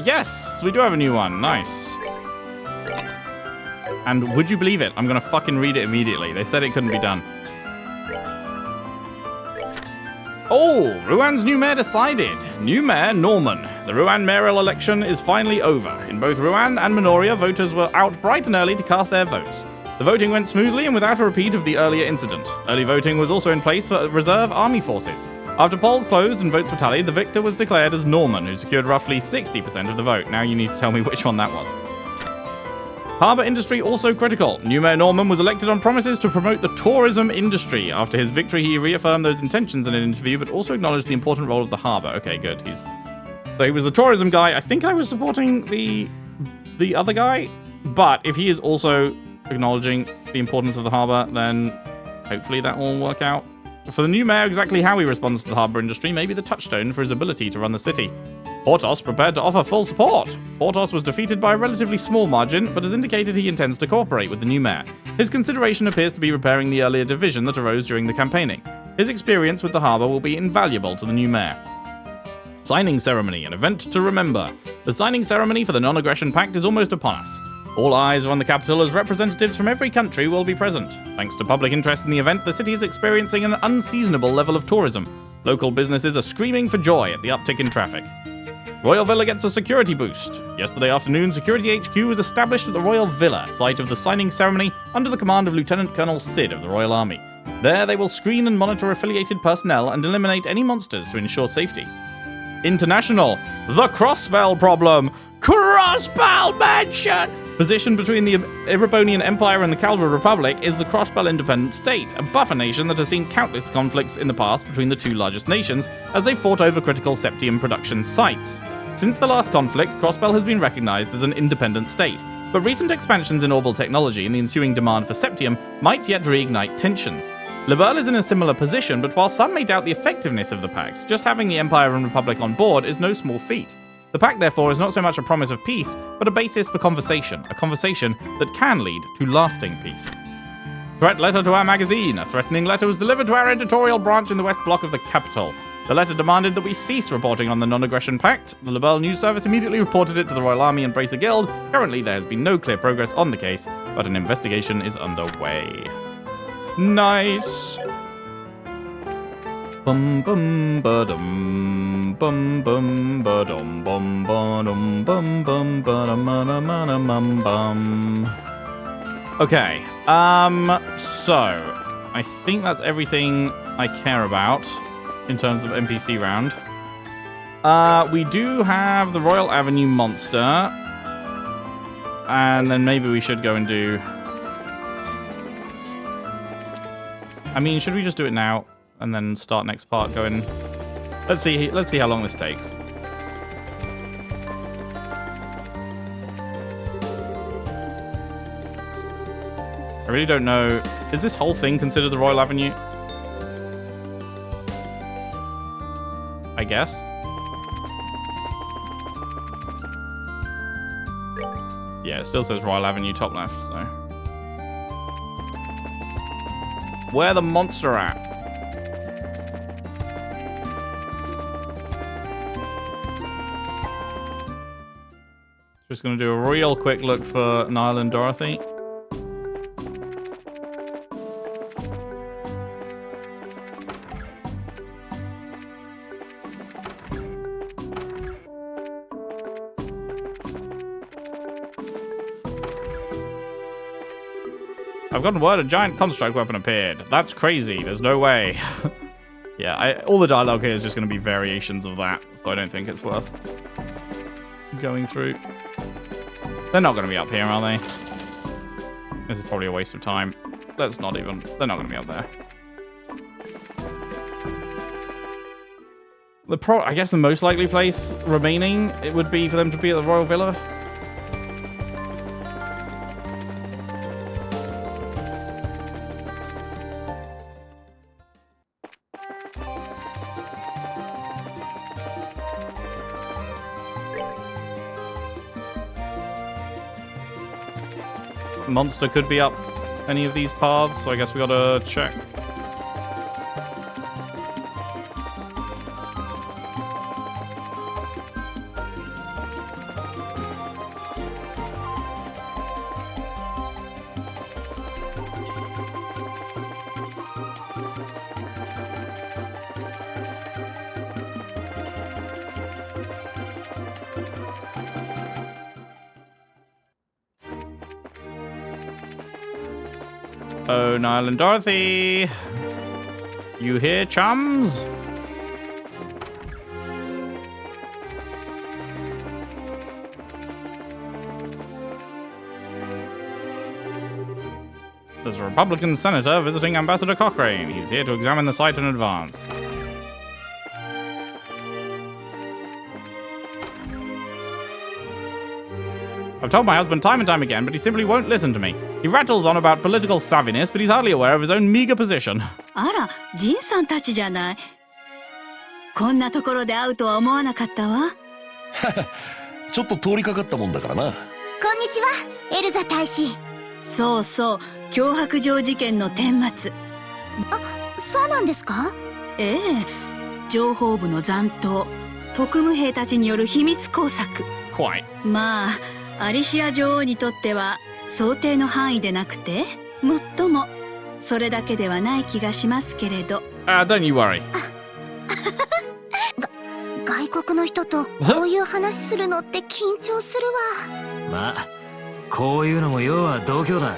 A: Yes, we do have a new one. Nice. And would you believe it? I'm gonna fucking read it immediately. They said it couldn't be done. Oh, Ruan's new mayor decided. New mayor, Norman. The Ruan mayoral election is finally over. In both Ruan and Minoria, voters were out bright and early to cast their votes. The voting went smoothly and without a repeat of the earlier incident. Early voting was also in place for reserve army forces. After polls closed and votes were tallied, the victor was declared as Norman, who secured roughly 60% of the vote. Now you need to tell me which one that was. Harbour industry also critical. New Mayor Norman was elected on promises to promote the tourism industry. After his victory, he reaffirmed those intentions in an interview, but also acknowledged the important role of the harbour. Okay, good. So he was the tourism guy. I think I was supporting the other guy, but if he is also acknowledging the importance of the harbour, then hopefully that will work out. For the new mayor, exactly how he responds to the harbour industry may be the touchstone for his ability to run the city. Portos prepared to offer full support. Portos was defeated by a relatively small margin, but has indicated he intends to cooperate with the new mayor. His consideration appears to be repairing the earlier division that arose during the campaigning. His experience with the harbour will be invaluable to the new mayor. Signing ceremony, an event to remember. The signing ceremony for the non-aggression pact is almost upon us. All eyes are on the capital as representatives from every country will be present. Thanks to public interest in the event, the city is experiencing an unseasonable level of tourism. Local businesses are screaming for joy at the uptick in traffic. Royal Villa gets a security boost. Yesterday afternoon, Security HQ was established at the Royal Villa, site of the signing ceremony, under the command of Lieutenant Colonel Sid of the Royal Army. There, they will screen and monitor affiliated personnel and eliminate any monsters to ensure safety. International, the Crossbell problem. Crossbell Mansion! Positioned between the Erebonian Empire and the Calva Republic is the Crossbell Independent State, a buffer nation that has seen countless conflicts in the past between the two largest nations as they fought over critical septium production sites. Since the last conflict, Crossbell has been recognized as an independent state, but recent expansions in orbital technology and the ensuing demand for septium might yet reignite tensions. Liberl is in a similar position, but while some may doubt the effectiveness of the pact, just having the Empire and Republic on board is no small feat. The pact, therefore, is not so much a promise of peace, but a basis for conversation, a conversation that can lead to lasting peace. Threat letter to our magazine. A threatening letter was delivered to our editorial branch in the west block of the capital. The letter demanded that we cease reporting on the non-aggression pact. The Liberl News Service immediately reported it to the Royal Army and Bracer Guild. Currently, there has been no clear progress on the case, but an investigation is underway. Nice. Bum bum ba-dum, bum bum ba-dum, bum ba-dum, bum bum ba-dum, bum. Okay, so I think that's everything I care about in terms of NPC round. We do have the Royal Avenue monster, and then maybe we should go and do... I mean, should we just do it now? And then start next part going. Let's see how long this takes. I really don't know. Is this whole thing considered the Royal Avenue? I guess. Yeah, it still says Royal Avenue top left, so. Where the monster at? Just going to do a real quick look for Niall and Dorothy. I've gotten word a giant construct weapon appeared. That's crazy. There's no way. Yeah, all the dialogue here is just going to be variations of that, so I don't think it's worth going through. They're not going to be up here, are they? This is probably a waste of time. Let's not even... They're not going to be up there. I guess the most likely place remaining, it would be for them to be at the Royal Villa. Monster could be up any of these paths, so I guess we gotta check. Oh, Niall and Dorothy. You here, chums? There's a Republican senator visiting Ambassador Cochrane. He's here to examine the site in advance. I've told my husband time and time again, but he simply won't listen to me. He rattles on about political savviness, but he's hardly aware of his own meager position.
C: あら、ジンさんたちじゃない。こんなところで会うとは思わなかったわ。
B: ちょっと通りかかったもんだからな。
G: こんにちは、エルザ大使。
C: そうそう、脅迫状事件の顛末。
G: あ、そうなんですか？
C: ええ、情報部の残党、特務兵たちによる秘密工作。
A: Quite.
C: まあ、アリシア女王にとっては想定の範囲でなくて、もっともそれだけではない気がしますけれど。
A: Don't you worry.
G: 外国の人とこういう話するのって緊張するわ。
I: まあこういうのも要は度胸だ。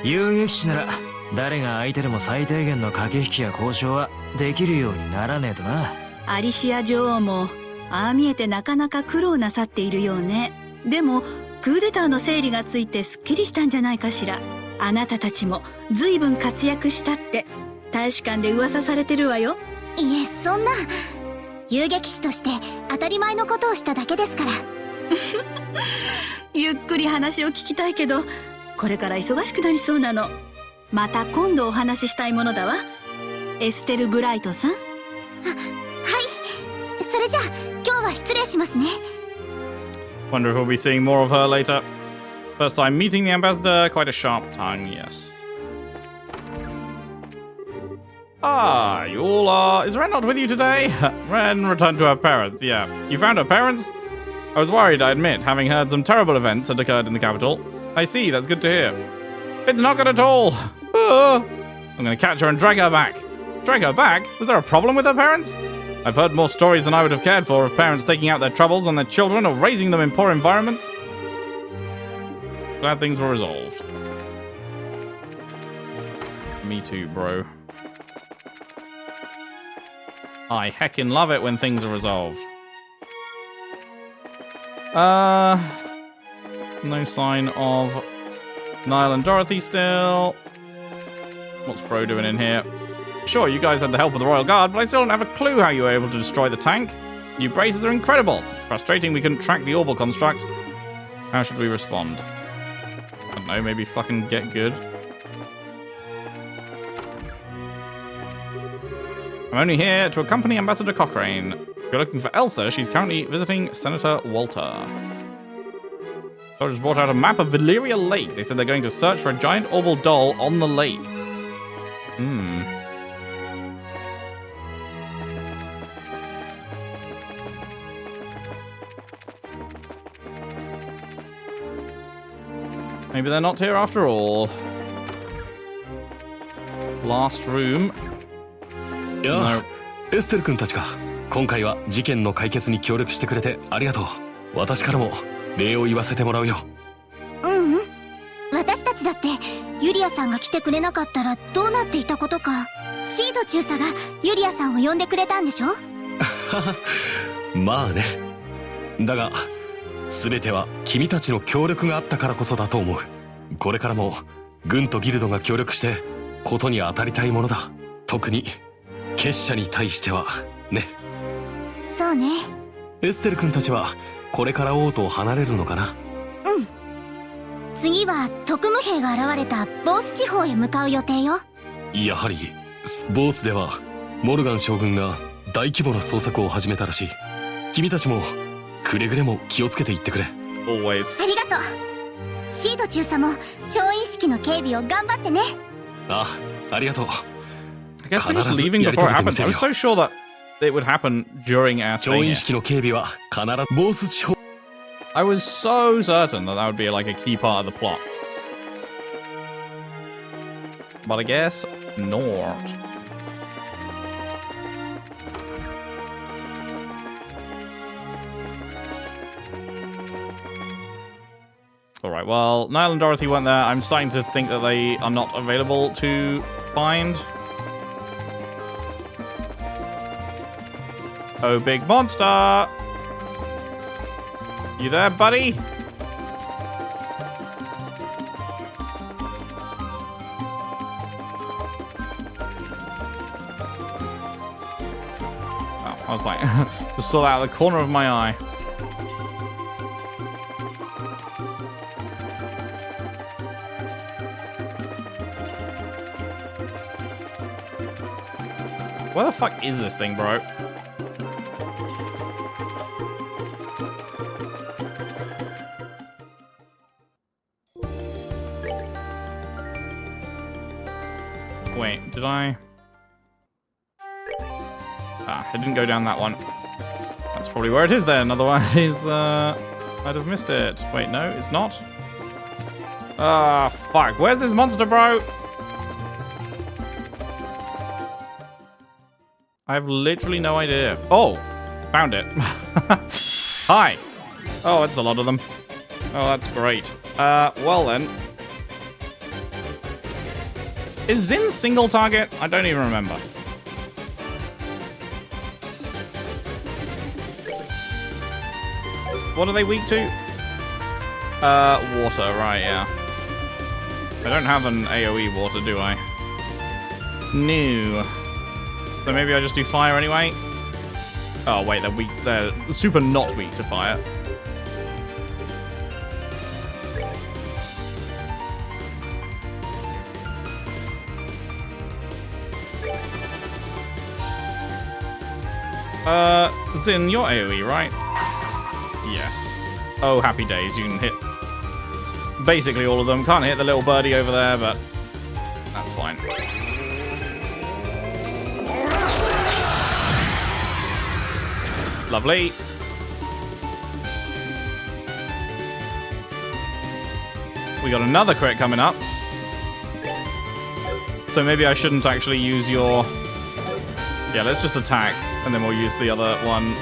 I: 遊撃士なら誰が相手でも最低限の駆け引きや交渉はできるようにならねえとな。
C: アリシア女王もああ見えてなかなか苦労なさっているようね。でもクーデターの整理がついてすっきりしたんじゃないかしら。あなたたちも随分活躍したって大使館で噂されてるわよ。
G: いえ、そんな。遊撃士として当たり前のことをしただけですから。
C: ゆっくり話を聞きたいけど、これから忙しくなりそうなの。また今度お話ししたいものだわ。エステル・ブライトさん。
G: はい。それじゃあ今日は失礼しますね。
A: Wonder if we'll be seeing more of her later. First time meeting the ambassador, quite a sharp tongue, yes. Ah, you all are... Is Renne not with you today? Renne returned to her parents, yeah. You found her parents? I was worried, I admit, having heard some terrible events had occurred in the capital. I see, that's good to hear. It's not good at all. I'm gonna catch her and drag her back. Drag her back? Was there a problem with her parents? I've heard more stories than I would have cared for of parents taking out their troubles on their children or raising them in poor environments. Glad things were resolved. Me too, bro. I heckin' love it when things are resolved. No sign of Niall and Dorothy still. What's bro doing in here? Sure, you guys had the help of the Royal Guard, but I still don't have a clue how you were able to destroy the tank. New braces are incredible. It's frustrating we couldn't track the orbital construct. How should we respond? I don't know, maybe fucking get good. I'm only here to accompany Ambassador Cochrane. If you're looking for Elsa, she's currently visiting Senator Walter. Soldiers brought out a map of Valyria Lake. They said they're going to search for a giant orbital doll on the lake. Maybe they're not here after all. Last room.
B: やあ、エステル君たちか。今回は事件の解決に協力してくれてありがとう。私からも礼を言わせてもらうよ。
G: 私たちだってユリアさんが来てくれなかったらどうなっていたことか。シード中佐がユリアさんを呼んでくれたんでしょ？
B: まあね。だが全ては君たちの協力があったからこそだと思う。これからも軍とギルドが協力してことに当たりたいものだ。特に結社に対してはね。
G: そうね。
B: エステル君たちはこれから王都を離れるのかな？
G: 次は特務兵が現れたボース地方へ向かう予定よ。
B: やはりボースではモルガン将軍が大規模な捜索を始めたらしい。君たちもくれぐれも気をつけていってくれ。
A: Always.
G: ありがとう。シード中佐も調印式の警備を頑張ってね。
B: あ、ありがとう。
A: I guess we're just leaving before it happens. I was so sure that it would happen during our stay
B: 調印
A: here.
B: 式の警備は必ずボース地方。
A: I was so certain that that would be like a key part of the plot. But I guess not. Alright. Alright, well, Niall and Dorothy went there. I'm starting to think that they are not available to find. Oh, big monster! You there, buddy? Oh, I was like, just saw that out of the corner of my eye. Where the fuck is this thing, bro? Wait, did I? Ah, I didn't go down that one. That's probably where it is then, otherwise I'd have missed it. Wait, no, it's not. Ah, fuck. Where's this monster, bro? I have literally no idea. Oh, found it. Hi. Oh, it's a lot of them. Oh, that's great. Well then. Is Zin single target? I don't even remember. What are they weak to? Water, right, yeah. I don't have an AoE water, do I? No. So maybe I just do fire anyway? Oh, wait, they're weak. They're super not weak to fire. Zin, you're AoE, right? Yes. Oh, happy days. You can hit basically all of them. Can't hit the little birdie over there, but that's fine. Lovely. We got another crit coming up. So maybe I shouldn't actually use your... Yeah, let's just attack, and then we'll use the other one.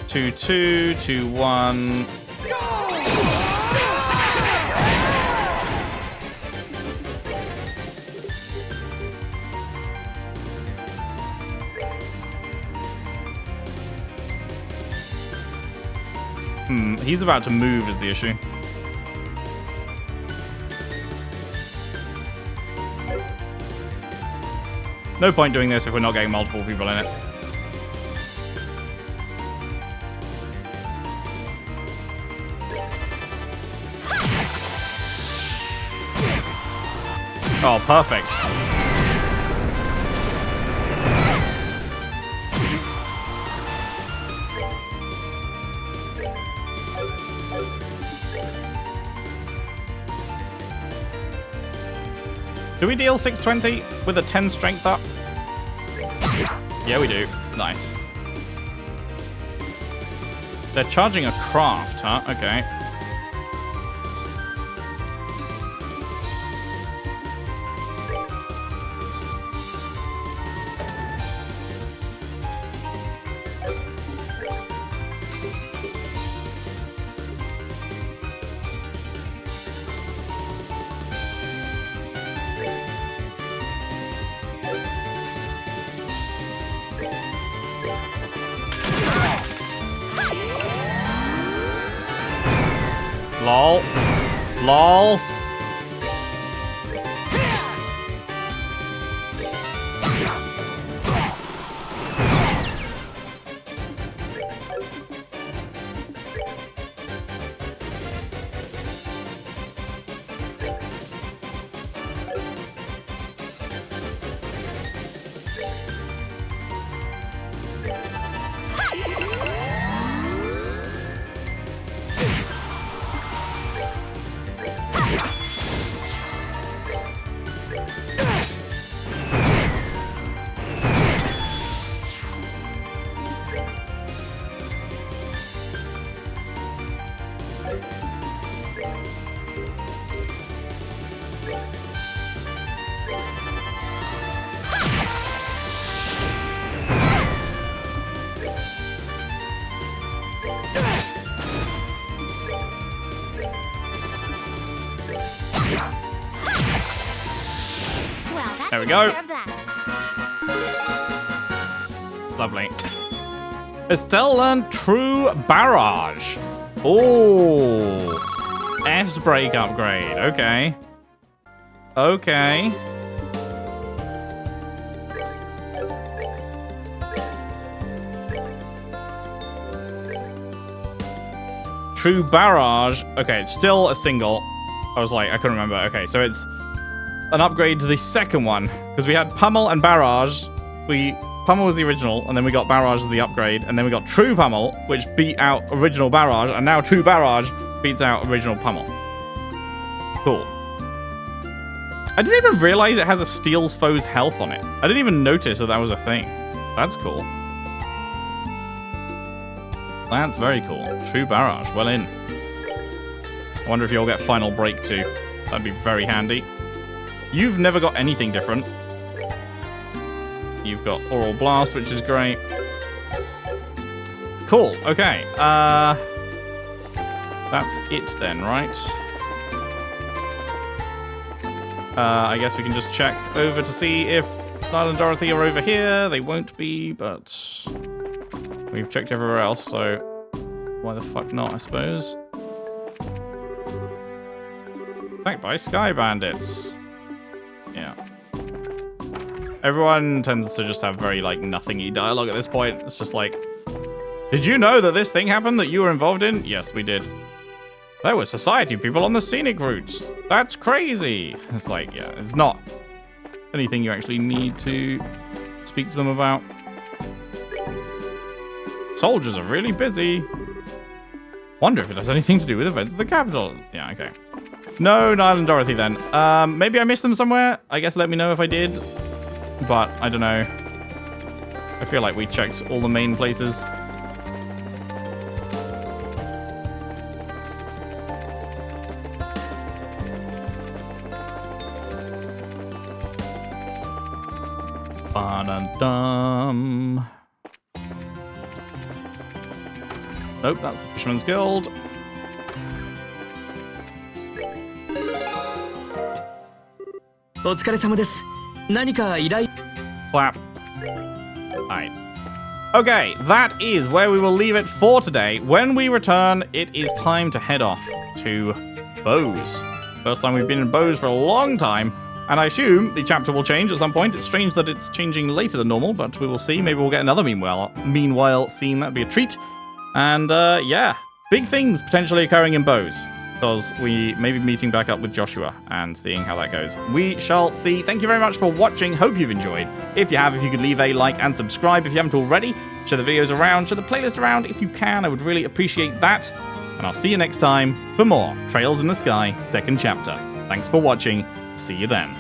A: Two, 2, 1. He's about to move is the issue. No point doing this if we're not getting multiple people in it. Oh, perfect. Do we deal 620 with a 10 strength up? Yeah, we do. Nice. They're charging a craft, huh? Okay. Lol. Lol. go. Lovely. Estelle learned True Barrage. Oh. S-Brake upgrade. Okay. Okay. True Barrage. Okay, it's still a single. I was like, I couldn't remember. Okay, so it's an upgrade to the second one. Because we had Pummel and Barrage. Pummel was the original, and then we got Barrage as the upgrade, and then we got True Pummel, which beat out original Barrage, and now True Barrage beats out original Pummel. Cool. I didn't even realize it has a steals foe's health on it. I didn't even notice that that was a thing. That's cool. That's very cool. True Barrage, well in. I wonder if you'll get Final Break too. That'd be very handy. You've never got anything different. You've got Oral Blast, which is great. Cool, okay. That's it then, right? I guess we can just check over to see if Niall and Dorothy are over here. They won't be, but we've checked everywhere else, so why the fuck not, I suppose. Attacked by Sky Bandits. Yeah. Everyone tends to just have very, like, nothing-y dialogue at this point. It's just like, did you know that this thing happened that you were involved in? Yes, we did. There were society people on the scenic routes. That's crazy. It's like, yeah, it's not anything you actually need to speak to them about. Soldiers are really busy. Wonder if it has anything to do with events at the capital. Yeah, okay. No, Niall and Dorothy then. Maybe I missed them somewhere. I guess let me know if I did. But, I don't know. I feel like we checked all the main places. Ba-dum-dum. Nope, that's the Fisherman's Guild. Clap. Alright. Okay, that is where we will leave it for today. When we return, it is time to head off to Bose. First time we've been in Bose for a long time, and I assume the chapter will change at some point. It's strange that it's changing later than normal, but we will see. Maybe we'll get another meanwhile scene. That'd be a treat. And yeah, big things potentially occurring in Bose, because we may be meeting back up with Joshua and seeing how that goes. We shall see. Thank you very much for watching. Hope you've enjoyed. If you have, if you could leave a like and subscribe if you haven't already. Share the videos around, share the playlist around if you can. I would really appreciate that. And I'll see you next time for more Trails in the Sky, second chapter. Thanks for watching. See you then.